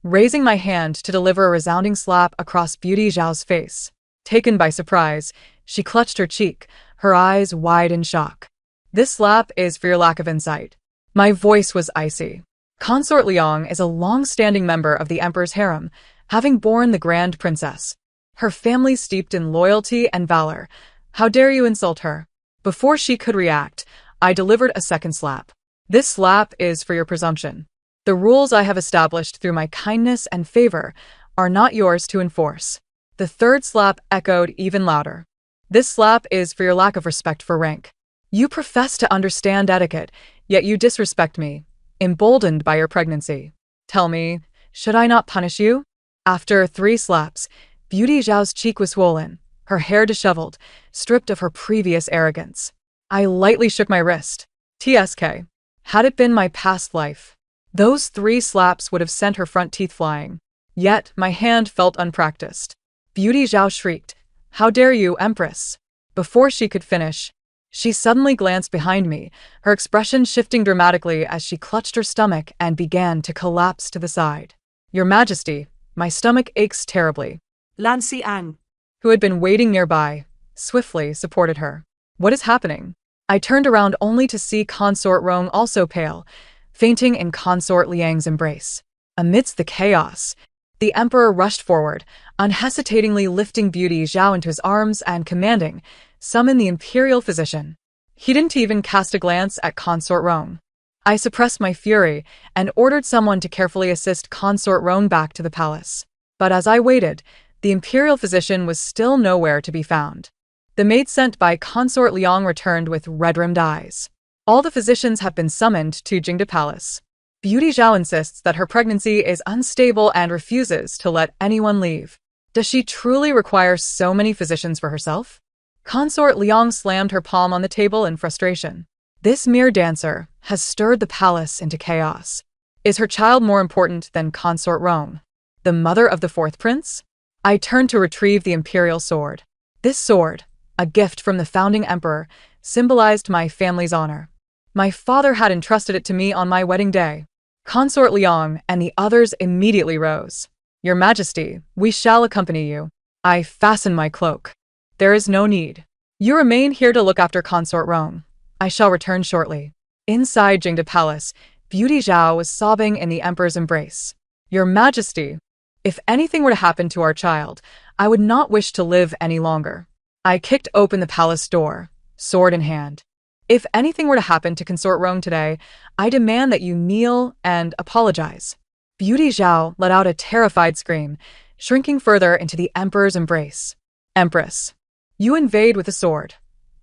Speaker 1: raising my hand to deliver a resounding slap across Beauty Zhao's face. Taken by surprise, she clutched her cheek, her eyes wide in shock. This slap is for your lack of insight. My voice was icy. Consort Rong is a long-standing member of the Emperor's harem, having borne the Grand Princess. Her family steeped in loyalty and valor. How dare you insult her? Before she could react, I delivered a second slap. This slap is for your presumption. The rules I have established through my kindness and favor are not yours to enforce. The third slap echoed even louder. This slap is for your lack of respect for rank. You profess to understand etiquette, yet you disrespect me, emboldened by your pregnancy. Tell me, should I not punish you? After 3 slaps, Beauty Zhao's cheek was swollen, her hair disheveled, stripped of her previous arrogance. I lightly shook my wrist. TSK. Had it been my past life, those 3 slaps would have sent her front teeth flying. Yet my hand felt unpracticed. Beauty Zhao shrieked, "How dare you, Empress!" Before she could finish, she suddenly glanced behind me, her expression shifting dramatically as she clutched her stomach and began to collapse to the side. "Your Majesty, my stomach aches terribly."
Speaker 2: Lan Xiang,
Speaker 1: who had been waiting nearby, swiftly supported her. "What is happening?" I turned around only to see Consort Rong also pale, fainting in Consort Liang's embrace. Amidst the chaos, the emperor rushed forward, unhesitatingly lifting Beauty Zhao into his arms and commanding, "Summon the imperial physician." He didn't even cast a glance at Consort Rong. I suppressed my fury and ordered someone to carefully assist Consort Rong back to the palace. But as I waited, the imperial physician was still nowhere to be found. The maid sent by Consort Liang returned with red-rimmed eyes. "All the physicians have been summoned to Jingde Palace. Beauty Zhao insists that her pregnancy is unstable and refuses to let anyone leave. Does she truly require so many physicians for herself?" Consort Liang slammed her palm on the table in frustration. "This mere dancer has stirred the palace into chaos. Is her child more important than Consort Rong, the mother of the fourth prince?" I turned to retrieve the imperial sword. This sword, a gift from the founding emperor, symbolized my family's honor. My father had entrusted it to me on my wedding day. Consort Liang and the others immediately rose. "Your Majesty, we shall accompany you." I fastened my cloak. "There is no need. You remain here to look after Consort Rong. I shall return shortly." Inside Jingde Palace, Beauty Zhao was sobbing in the emperor's embrace. "Your Majesty, if anything were to happen to our child, I would not wish to live any longer." I kicked open the palace door, sword in hand. "If anything were to happen to Consort Rong today, I demand that you kneel and apologize." Beauty Zhao let out a terrified scream, shrinking further into the emperor's embrace. "Empress, you invade with a sword.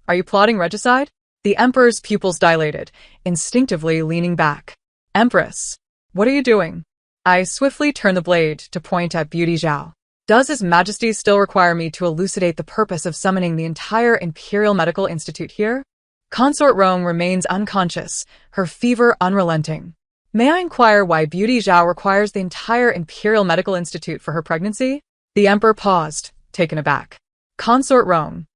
Speaker 1: Are you plotting regicide?" The emperor's pupils dilated, instinctively leaning back. "Empress, what are you doing?" I swiftly turned the blade to point at Beauty Zhao. "Does His Majesty still require me to elucidate the purpose of summoning the entire Imperial Medical Institute here?" Consort Rong remains unconscious, her fever unrelenting. "May I inquire why Beauty Zhao requires the entire Imperial Medical Institute for her pregnancy?" The emperor paused, taken aback. "Consort Rong."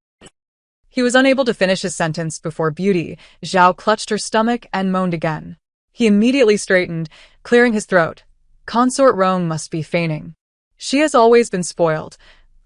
Speaker 1: He was unable to finish his sentence before Beauty Zhao clutched her stomach and moaned again. He immediately straightened, clearing his throat. "Consort Rong must be feigning. She has always been spoiled.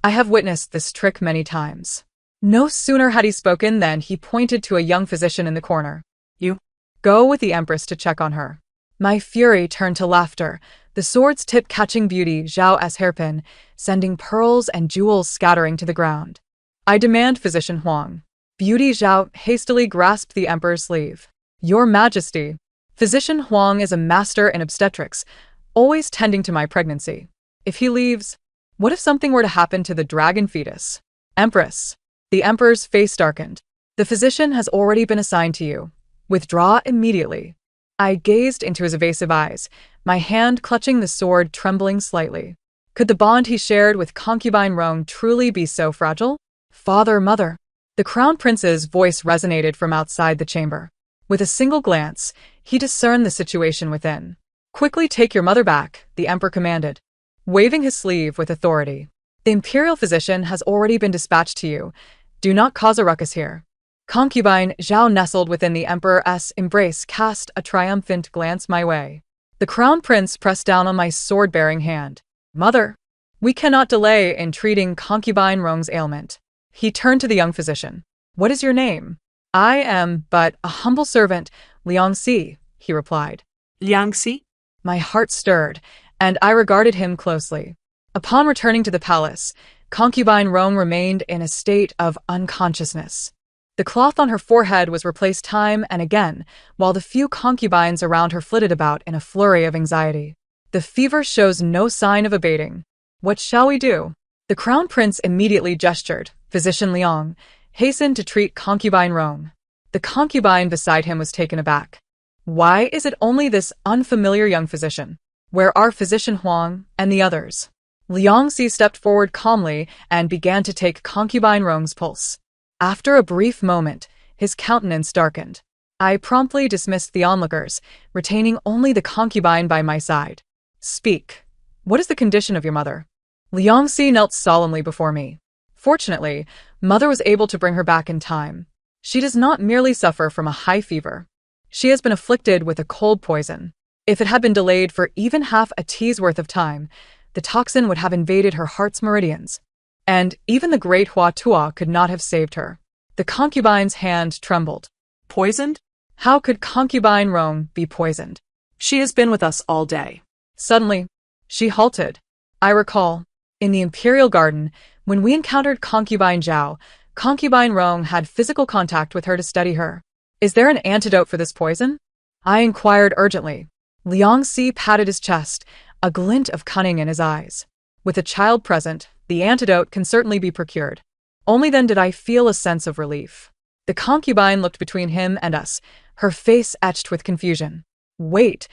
Speaker 1: I have witnessed this trick many times." No sooner had he spoken than he pointed to a young physician in the corner. "You go with the empress to check on her." My fury turned to laughter, the sword's tip catching Beauty Zhao's hairpin, sending pearls and jewels scattering to the ground. "I demand Physician Huang." Beauty Zhao hastily grasped the emperor's sleeve. "Your Majesty, Physician Huang is a master in obstetrics, always tending to my pregnancy. If he leaves, what if something were to happen to the dragon fetus?" "Empress." The emperor's face darkened. "The physician has already been assigned to you. Withdraw immediately." I gazed into his evasive eyes, my hand clutching the sword trembling slightly. Could the bond he shared with concubine Rong truly be so fragile? "Father, mother." The crown prince's voice resonated from outside the chamber. With a single glance, he discerned the situation within. "Quickly take your mother back," the emperor commanded, waving his sleeve with authority. "The imperial physician has already been dispatched to you. Do not cause a ruckus here." Concubine Zhao, nestled within the emperor's embrace, cast a triumphant glance my way. The crown prince pressed down on my sword-bearing hand. "Mother, we cannot delay in treating concubine Rong's ailment." He turned to the young physician. "What is your name?" "I am but a humble servant, Liang Xi," he replied.
Speaker 2: Liang Xi?
Speaker 1: My heart stirred, and I regarded him closely. Upon returning to the palace, concubine Rong remained in a state of unconsciousness. The cloth on her forehead was replaced time and again, while the few concubines around her flitted about in a flurry of anxiety. "The fever shows no sign of abating. What shall we do?" The crown prince immediately gestured. Physician Liang hastened to treat concubine Rong. The concubine beside him was taken aback. Why is it only this unfamiliar young physician? Where are Physician Huang and the others? Liang Xi stepped forward calmly and began to take concubine Rong's pulse. After a brief moment, his countenance darkened. I promptly dismissed the onlookers, retaining only the concubine by my side. "Speak," What is the condition of your mother? Liangxi knelt solemnly before me. Fortunately, mother was able to bring her back in time. She does not merely suffer from a high fever. She has been afflicted with a cold poison. If it had been delayed for even half a tea's worth of time, the toxin would have invaded her heart's meridians. And even the great Hua Tua could not have saved her. The concubine's hand trembled.
Speaker 2: Poisoned?
Speaker 1: How could concubine Rong be poisoned?
Speaker 2: She has been with us all day.
Speaker 1: Suddenly, she halted. I recall, in the Imperial Garden, when we encountered concubine Zhao, concubine Rong had physical contact with her to steady her. Is there an antidote for this poison? I inquired urgently. Liangxi patted his chest, a glint of cunning in his eyes. With a child present, the antidote can certainly be procured. Only then did I feel a sense of relief. The concubine looked between him and us, her face etched with confusion. Wait,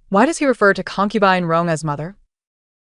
Speaker 1: why does he refer to concubine Rong as mother?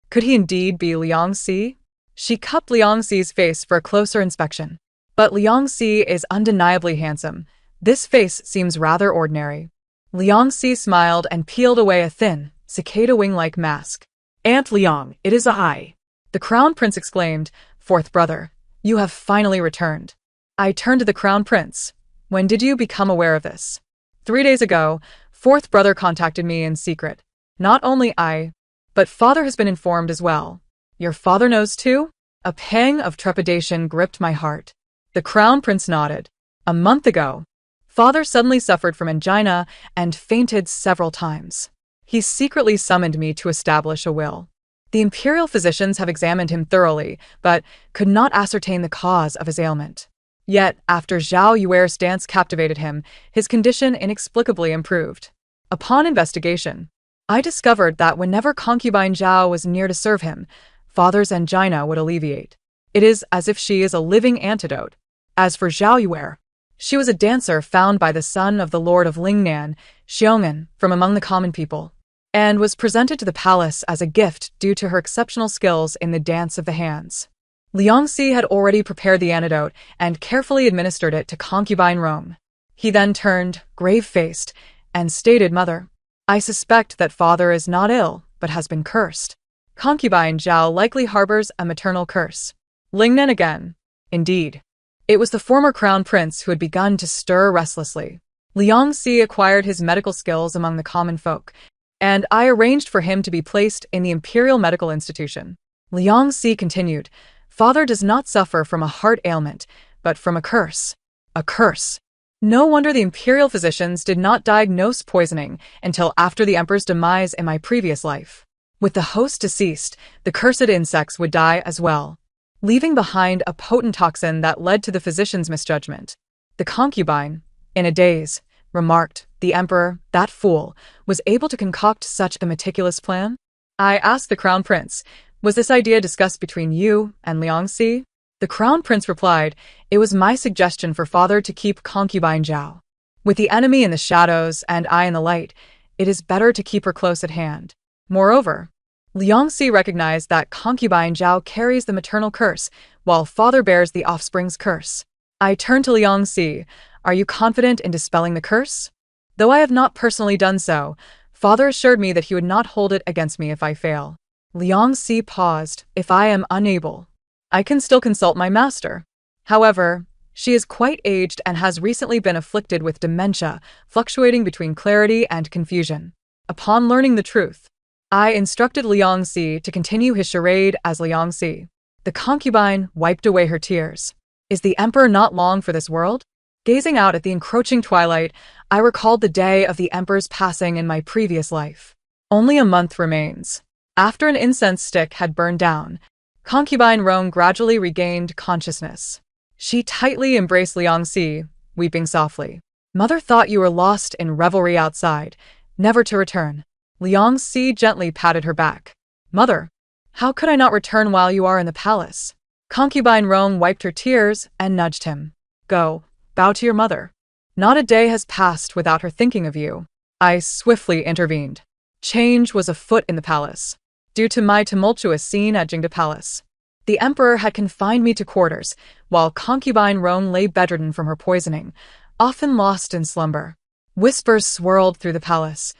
Speaker 1: Could he indeed be Liangxi? She cupped Liangxi's face for a closer inspection. But Liangxi is undeniably handsome. This face seems rather ordinary. Liangxi smiled and peeled away a thin, cicada wing-like mask.
Speaker 2: Aunt Liang, it is I.
Speaker 1: The Crown Prince exclaimed, "Fourth brother, you have finally returned." I turned to the Crown Prince. When did you become aware of this? 3 days ago, fourth brother contacted me in secret. Not only I, but father has been informed as well. Your father knows too? A pang of trepidation gripped my heart. The Crown Prince nodded. A month ago, father suddenly suffered from angina and fainted several times. He secretly summoned me to establish a will. The imperial physicians have examined him thoroughly, but could not ascertain the cause of his ailment. Yet, after Zhao Yuer's dance captivated him, his condition inexplicably improved. Upon investigation, I discovered that whenever concubine Zhao was near to serve him, father's angina would alleviate. It is as if she is a living antidote. As for Zhao Yuer, she was a dancer found by the son of the Lord of Lingnan, Xiong'an, from among the common people, and was presented to the palace as a gift due to her exceptional skills in the dance of the hands. Liangxi had already prepared the antidote and carefully administered it to concubine Rong. He then turned, grave-faced, and stated, "Mother, I suspect that father is not ill, but has been cursed. Concubine Zhao likely harbors a maternal curse." Lingnan again. Indeed. It was the former crown prince who had begun to stir restlessly. Liangxi acquired his medical skills among the common folk, and I arranged for him to be placed in the Imperial Medical Institution. Liangxi continued, "Father does not suffer from a heart ailment, but from a curse." A curse. No wonder the imperial physicians did not diagnose poisoning until after the emperor's demise in my previous life. With the host deceased, the cursed insects would die as well, leaving behind a potent toxin that led to the physician's misjudgment. The concubine, in a daze, remarked, "The emperor, that fool, was able to concoct such a meticulous plan?" I asked the crown prince, "Was this idea discussed between you and Liangxi?" The crown prince replied, "It was my suggestion for father to keep concubine Zhao. With the enemy in the shadows and I in the light, it is better to keep her close at hand." Moreover, Liangxi recognized that concubine Zhao carries the maternal curse, while father bears the offspring's curse. I turned to Liangxi. "Are you confident in dispelling the curse?" Though I have not personally done so, father assured me that he would not hold it against me if I fail. Liangxi paused. "If I am unable, I can still consult my master. However, she is quite aged and has recently been afflicted with dementia, fluctuating between clarity and confusion." Upon learning the truth, I instructed Liangxi to continue his charade as Liangxi. The concubine wiped away her tears. Is the emperor not long for this world? Gazing out at the encroaching twilight, I recalled the day of the emperor's passing in my previous life. Only a month remains. After an incense stick had burned down, concubine Rong gradually regained consciousness. She tightly embraced Liangxi, weeping softly. "Mother thought you were lost in revelry outside, never to return." Liangxi gently patted her back. "Mother, how could I not return while you are in the palace?" Concubine Rong wiped her tears and nudged him. "Go, bow to your mother. Not a day has passed without her thinking of you." I swiftly intervened. Change was afoot in the palace. Due to my tumultuous scene at Jingda Palace, the emperor had confined me to quarters, while concubine Rong lay bedridden from her poisoning, often lost in slumber. Whispers swirled through the palace.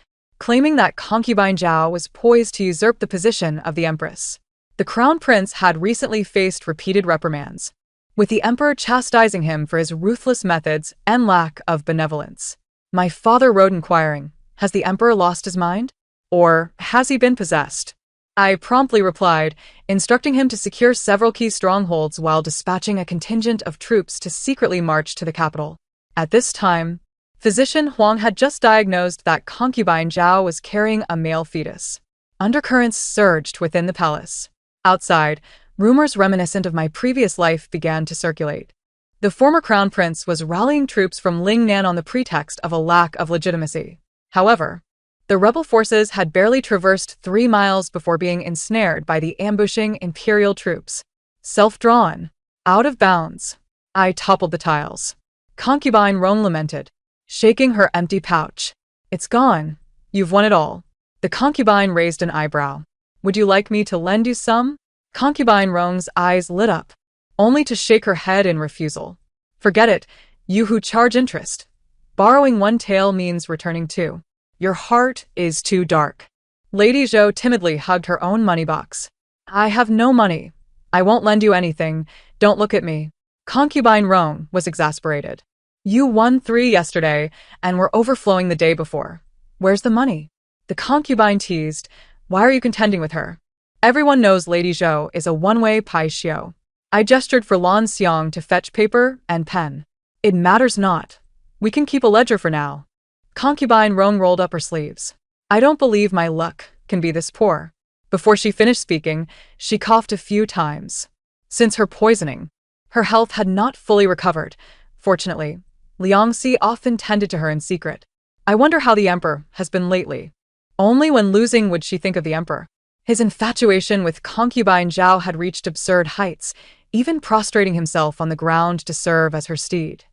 Speaker 1: claiming that concubine Zhao was poised to usurp the position of the empress. The crown prince had recently faced repeated reprimands, with the emperor chastising him for his ruthless methods and lack of benevolence. My father wrote inquiring, "Has the emperor lost his mind? Or has he been possessed?" I promptly replied, instructing him to secure several key strongholds while dispatching a contingent of troops to secretly march to the capital. At this time, physician Huang had just diagnosed that concubine Zhao was carrying a male fetus. Undercurrents surged within the palace. Outside, rumors reminiscent of my previous life began to circulate. The former crown prince was rallying troops from Lingnan on the pretext of a lack of legitimacy. However, the rebel forces had barely traversed 3 miles before being ensnared by the ambushing imperial troops. Self-drawn, out of bounds, I toppled the tiles. Concubine Rong lamented, shaking her empty pouch. "It's gone. You've won it all." The concubine raised an eyebrow. "Would you like me to lend you some?" Concubine Rong's eyes lit up, only to shake her head in refusal. "Forget it, you who charge interest. Borrowing 1 tael means returning 2. Your heart is too dark." Lady Zhou timidly hugged her own money box. "I have no money. I won't lend you anything. Don't look at me." Concubine Rong was exasperated. "You won 3 yesterday and were overflowing the day before. Where's the money?" The concubine teased, "Why are you contending with her? Everyone knows Lady Zhou is a one-way pai xiao." I gestured for Lan Xiang to fetch paper and pen. "It matters not. We can keep a ledger for now." Concubine Rong rolled up her sleeves. "I don't believe my luck can be this poor." Before she finished speaking, she coughed a few times. Since her poisoning, her health had not fully recovered. Fortunately, Liangxi often tended to her in secret. I wonder how the emperor has been lately. Only when losing would she think of the emperor. His infatuation with concubine Zhao had reached absurd heights, even prostrating himself on the ground to serve as her steed.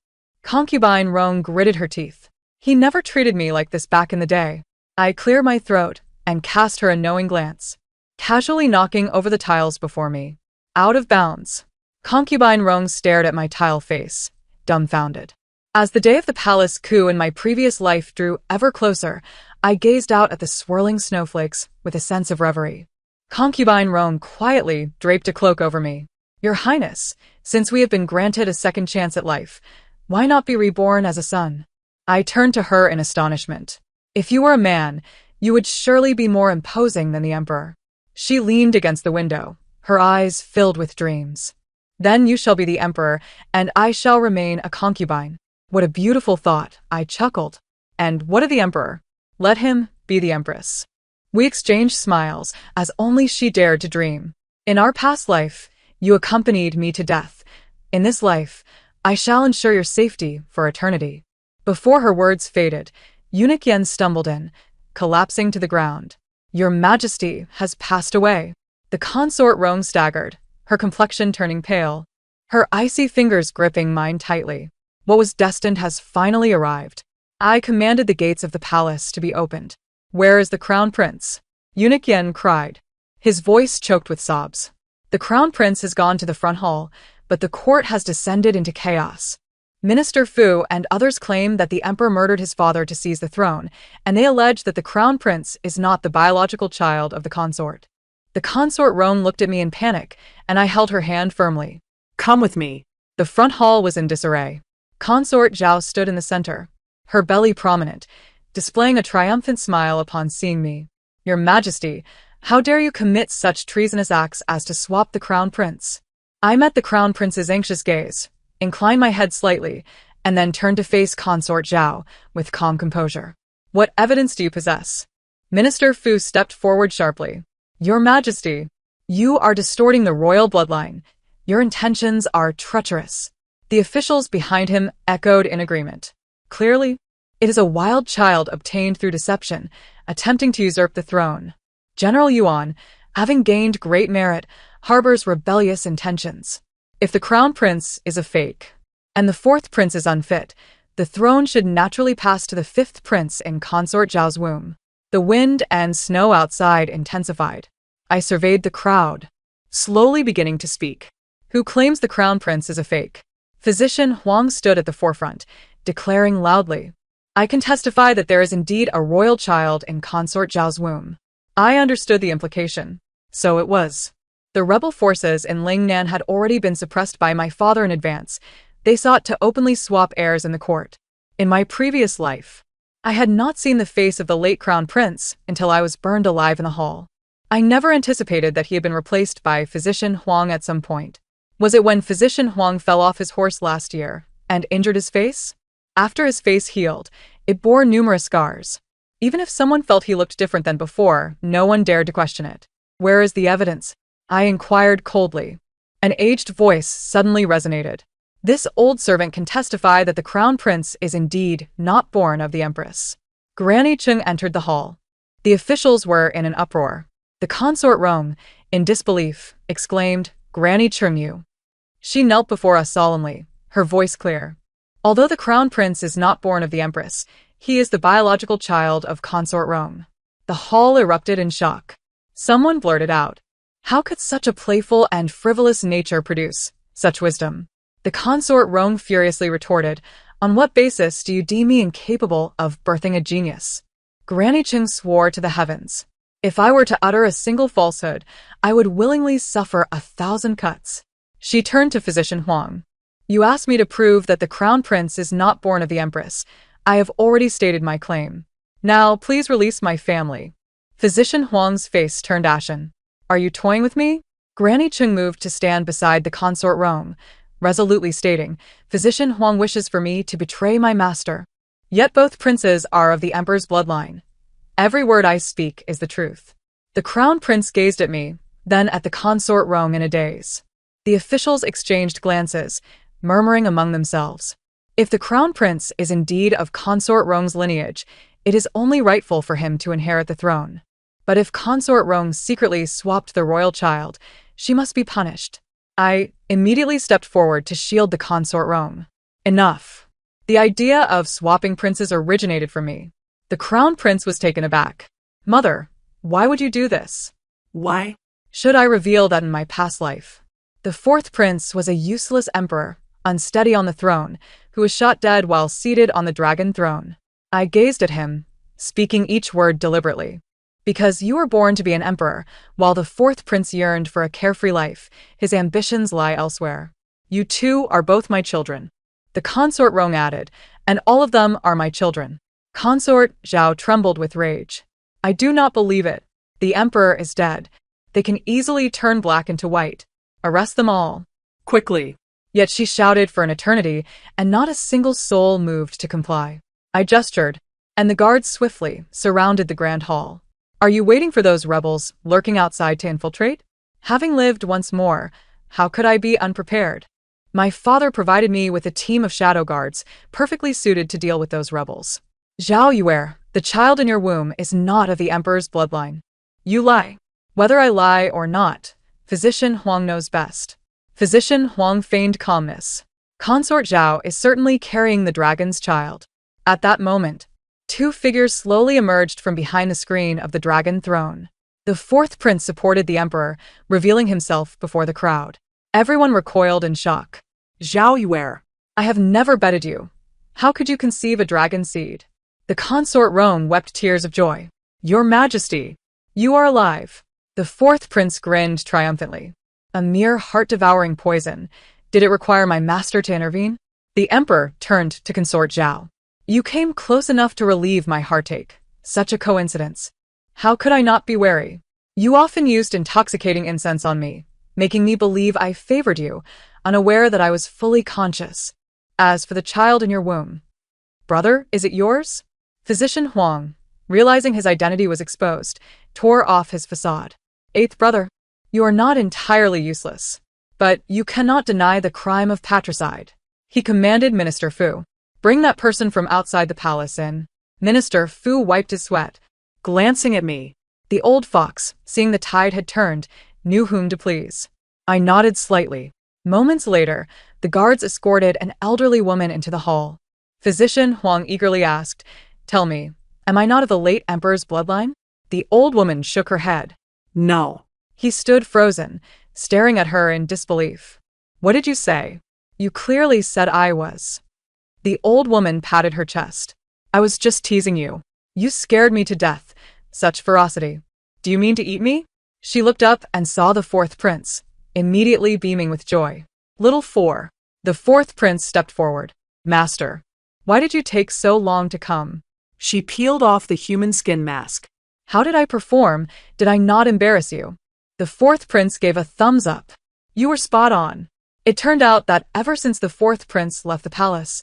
Speaker 1: Concubine Rong gritted her teeth. "He never treated me like this back in the day." I cleared my throat and cast her a knowing glance, casually knocking over the tiles before me. Out of bounds. Concubine Rong stared at my tile face, dumbfounded. As the day of the palace coup in my previous life drew ever closer, I gazed out at the swirling snowflakes with a sense of reverie. Concubine Rong quietly draped a cloak over me. "Your Highness, since we have been granted a second chance at life, why not be reborn as a son?" I turned to her in astonishment. "If you were a man, you would surely be more imposing than the emperor." She leaned against the window, her eyes filled with dreams. "Then you shall be the emperor, and I shall remain a concubine." What a beautiful thought, I chuckled. "And what of the emperor? Let him be the empress." We exchanged smiles, as only she dared to dream. "In our past life, you accompanied me to death. In this life, I shall ensure your safety for eternity." Before her words faded, Eunuch Yen stumbled in, collapsing to the ground. "Your Majesty has passed away." The consort Rong staggered, her complexion turning pale, her icy fingers gripping mine tightly. What was destined has finally arrived. I commanded the gates of the palace to be opened. "Where is the crown prince?" Eunuch Yen cried, his voice choked with sobs. "The crown prince has gone to the front hall, but the court has descended into chaos. Minister Fu and others claim that the emperor murdered his father to seize the throne, and they allege that the crown prince is not the biological child of the consort." The consort Rong looked at me in panic, and I held her hand firmly.
Speaker 2: "Come with me."
Speaker 1: The front hall was in disarray. Consort Zhao stood in the center, her belly prominent, displaying a triumphant smile upon seeing me. "Your Majesty, how dare you commit such treasonous acts as to swap the crown prince?" I met the crown prince's anxious gaze, inclined my head slightly, and then turned to face Consort Zhao with calm composure. "What evidence do you possess?" Minister Fu stepped forward sharply. "Your Majesty, you are distorting the royal bloodline. Your intentions are treacherous." The officials behind him echoed in agreement. "Clearly, it is a wild child obtained through deception, attempting to usurp the throne. General Yuan, having gained great merit, harbors rebellious intentions. If the crown prince is a fake, and the 4th prince is unfit, the throne should naturally pass to the 5th prince in Consort Zhao's womb." The wind and snow outside intensified. I surveyed the crowd, slowly beginning to speak. "Who claims the crown prince is a fake?" Physician Huang stood at the forefront, declaring loudly. I can testify that there is indeed a royal child in Consort Zhao's womb. I understood the implication. So it was. The rebel forces in Lingnan had already been suppressed by my father in advance. They sought to openly swap heirs in the court. In my previous life, I had not seen the face of the late crown prince until I was burned alive in the hall. I never anticipated that he had been replaced by Physician Huang at some point. Was it when Physician Huang fell off his horse last year and injured his face? After his face healed, it bore numerous scars. Even if someone felt he looked different than before, no one dared to question it. Where is the evidence? I inquired coldly. An aged voice suddenly resonated. This old servant can testify that the crown prince is indeed not born of the empress. Granny Chung entered the hall. The officials were in an uproar. The Consort Rong, in disbelief, exclaimed, "Granny Chung, you." She knelt before us solemnly, her voice clear. Although the crown prince is not born of the empress, he is the biological child of Consort Rong. The hall erupted in shock. Someone blurted out, "How could such a playful and frivolous nature produce such wisdom?" The Consort Rong furiously retorted, "On what basis do you deem me incapable of birthing a genius?" Granny Chung swore to the heavens. "If I were to utter a single falsehood, I would willingly suffer 1,000 cuts." She turned to Physician Huang. "You asked me to prove that the crown prince is not born of the empress. I have already stated my claim. Now, please release my family." Physician Huang's face turned ashen. "Are you toying with me?" Granny Chung moved to stand beside the Consort Rong, resolutely stating, "Physician Huang wishes for me to betray my master. Yet both princes are of the emperor's bloodline. Every word I speak is the truth." The crown prince gazed at me, then at the Consort Rong in a daze. The officials exchanged glances, murmuring among themselves. If the crown prince is indeed of Consort Rong's lineage, it is only rightful for him to inherit the throne. But if Consort Rong secretly swapped the royal child, she must be punished. I immediately stepped forward to shield the Consort Rong. Enough. The idea of swapping princes originated from me. The crown prince was taken aback. "Mother, why would you do this?"
Speaker 2: Why?
Speaker 1: "Should I reveal that in my past life? The fourth prince was a useless emperor, unsteady on the throne, who was shot dead while seated on the dragon throne." I gazed at him, speaking each word deliberately. "Because you were born to be an emperor, while the fourth prince yearned for a carefree life, his ambitions lie elsewhere. You two are both my children." The Consort Rong added, "And all of them are my children." Consort Zhao trembled with rage. "I do not believe it. The emperor is dead. They can easily turn black into white. Arrest them all.
Speaker 2: Quickly.
Speaker 1: Yet she shouted for an eternity, and not a single soul moved to comply. I gestured, and the guards swiftly surrounded the grand hall. "Are you waiting for those rebels lurking outside to infiltrate? Having lived once more, how could I be unprepared? My father provided me with a team of shadow guards, perfectly suited to deal with those rebels." "Zhao Yue, the child in your womb is not of the emperor's bloodline." "You lie." "Whether I lie or not, Physician Huang knows best." Physician Huang feigned calmness. "Consort Zhao is certainly carrying the dragon's child." At that moment, two figures slowly emerged from behind the screen of the dragon throne. The fourth prince supported the emperor, revealing himself before the crowd. Everyone recoiled in shock.
Speaker 2: Zhao Yue.
Speaker 1: "I have never betted you. How could you conceive a dragon seed?" The Consort Rong wept tears of joy. "Your Majesty, you are alive." The fourth prince grinned triumphantly. "A mere heart-devouring poison. Did it require my master to intervene?" The emperor turned to Consort Zhao. "You came close enough to relieve my heartache. Such a coincidence. How could I not be wary? You often used intoxicating incense on me, making me believe I favored you, unaware that I was fully conscious. As for the child in your womb, brother, is it yours?" Physician Huang, realizing his identity was exposed, tore off his facade. "Eighth brother, you are not entirely useless. But you cannot deny the crime of patricide." He commanded Minister Fu, "Bring that person from outside the palace in." Minister Fu wiped his sweat, glancing at me. The old fox, seeing the tide had turned, knew whom to please. I nodded slightly. Moments later, the guards escorted an elderly woman into the hall. Physician Huang eagerly asked, "Tell me, am I not of the late emperor's bloodline?" The old woman shook her head.
Speaker 2: No.
Speaker 1: He stood frozen, staring at her in disbelief. "What did you say?" "You clearly said I was." The old woman patted her chest. I was just teasing you. You scared me to death. Such ferocity. Do you mean to eat me? She looked up and saw the fourth prince, immediately beaming with joy. Little four. The fourth prince stepped forward. Master, why did you take so long to come?
Speaker 2: She peeled off the human skin mask.
Speaker 1: How did I perform? Did I not embarrass you? The fourth prince gave a thumbs up. You were spot on. It turned out that ever since the fourth prince left the palace,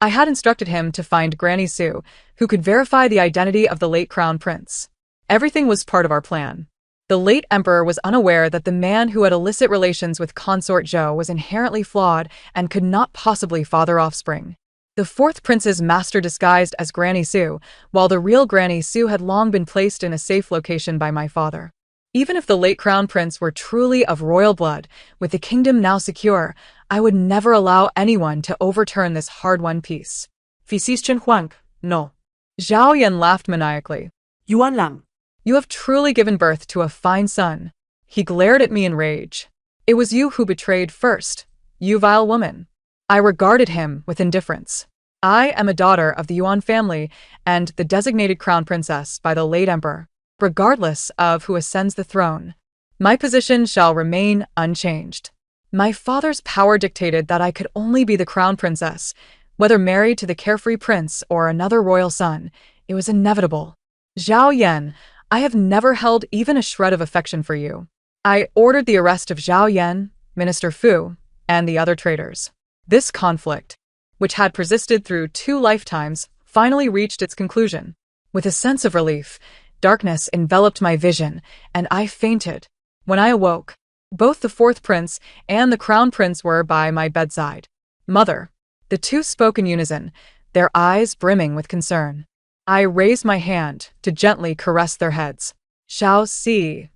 Speaker 1: I had instructed him to find Granny Sue, who could verify the identity of the late crown prince. Everything was part of our plan. The late emperor was unaware that the man who had illicit relations with consort Zhou was inherently flawed and could not possibly father offspring. The fourth prince's master disguised as Granny Sue, while the real Granny Sue had long been placed in a safe location by my father. Even if the late crown prince were truly of royal blood, with the kingdom now secure, I would never allow anyone to overturn this hard-won peace.
Speaker 2: Fisis Chen Huang, no.
Speaker 1: Zhao Yan laughed maniacally.
Speaker 2: Yuan Lang.
Speaker 1: You have truly given birth to a fine son. He glared at me in rage. It was you who betrayed first, you vile woman. I regarded him with indifference. I am a daughter of the Yuan family and the designated crown princess by the late emperor. Regardless of who ascends the throne, my position shall remain unchanged. My father's power dictated that I could only be the crown princess, whether married to the carefree prince or another royal son. It was inevitable. Zhao Yan, I have never held even a shred of affection for you. I ordered the arrest of Zhao Yan, Minister Fu, and the other traitors. This conflict, which had persisted through 2 lifetimes, finally reached its conclusion. With a sense of relief, darkness enveloped my vision, and I fainted. When I awoke, both the fourth prince and the crown prince were by my bedside. Mother. The two spoke in unison, their eyes brimming with concern. I raised my hand to gently caress their heads. Shao Si,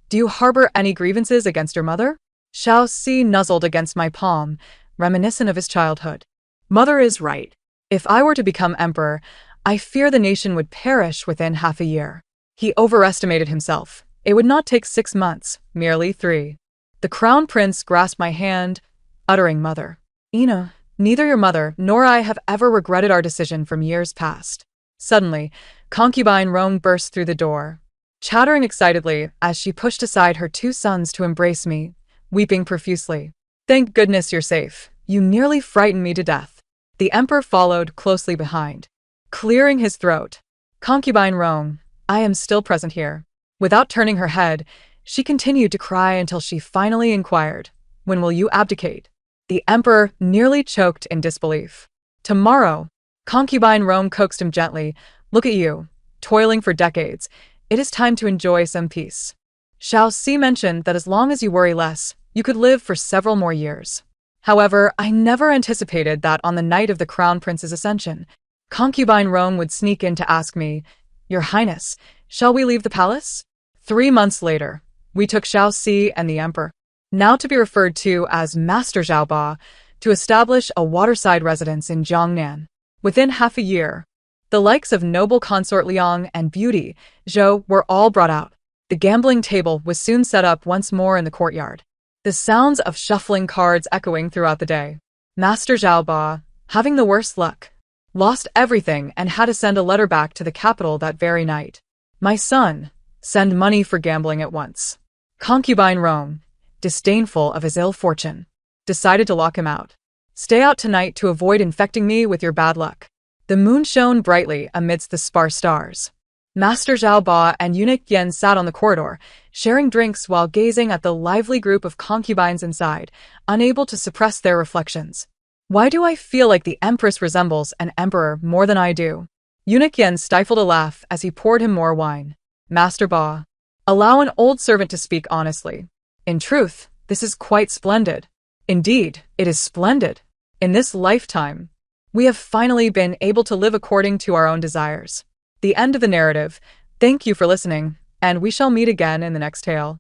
Speaker 1: do you harbor any grievances against your mother? Shao Si nuzzled against my palm, reminiscent of his childhood.
Speaker 2: Mother is right.
Speaker 1: If I were to become emperor, I fear the nation would perish within half a year. He overestimated himself. It would not take 6 months, merely 3. The crown prince grasped my hand, uttering mother. Ina, neither your mother nor I have ever regretted our decision from years past. Suddenly, concubine Rong burst through the door, chattering excitedly as she pushed aside her 2 sons to embrace me, weeping profusely. Thank goodness you're safe. You nearly frightened me to death. The emperor followed closely behind, clearing his throat. Concubine Rong, I am still present here. Without turning her head, she continued to cry until she finally inquired, when will you abdicate? The emperor nearly choked in disbelief. Tomorrow. Concubine Rome coaxed him gently. Look at you, toiling for decades. It is time to enjoy some peace. Shao Si mentioned that as long as you worry less, you could live for several more years. However, I never anticipated that on the night of the crown prince's ascension, concubine Rome would sneak in to ask me, Your Highness, shall we leave the palace? 3 months later, we took Shao Si and the emperor, now to be referred to as Master Zhao Ba, to establish a waterside residence in Jiangnan. Within half a year, the likes of noble consort Liang and beauty Zhou were all brought out. The gambling table was soon set up once more in the courtyard, the sounds of shuffling cards echoing throughout the day. Master Zhao Ba, having the worst luck, lost everything and had to send a letter back to the capital that very night. My son, send money for gambling at once. Concubine Rome, disdainful of his ill fortune, decided to lock him out. Stay out tonight to avoid infecting me with your bad luck. The moon shone brightly amidst the sparse stars. Master Zhao Ba and eunuch Yen sat on the corridor, sharing drinks while gazing at the lively group of concubines inside, unable to suppress their reflections. Why do I feel like the Empress resembles an emperor more than I do? Eunuch Yen stifled a laugh as he poured him more wine. Master Ba, allow an old servant to speak honestly. In truth, this is quite splendid. Indeed, it is splendid. In this lifetime, we have finally been able to live according to our own desires. The end of the narrative. Thank you for listening, and we shall meet again in the next tale.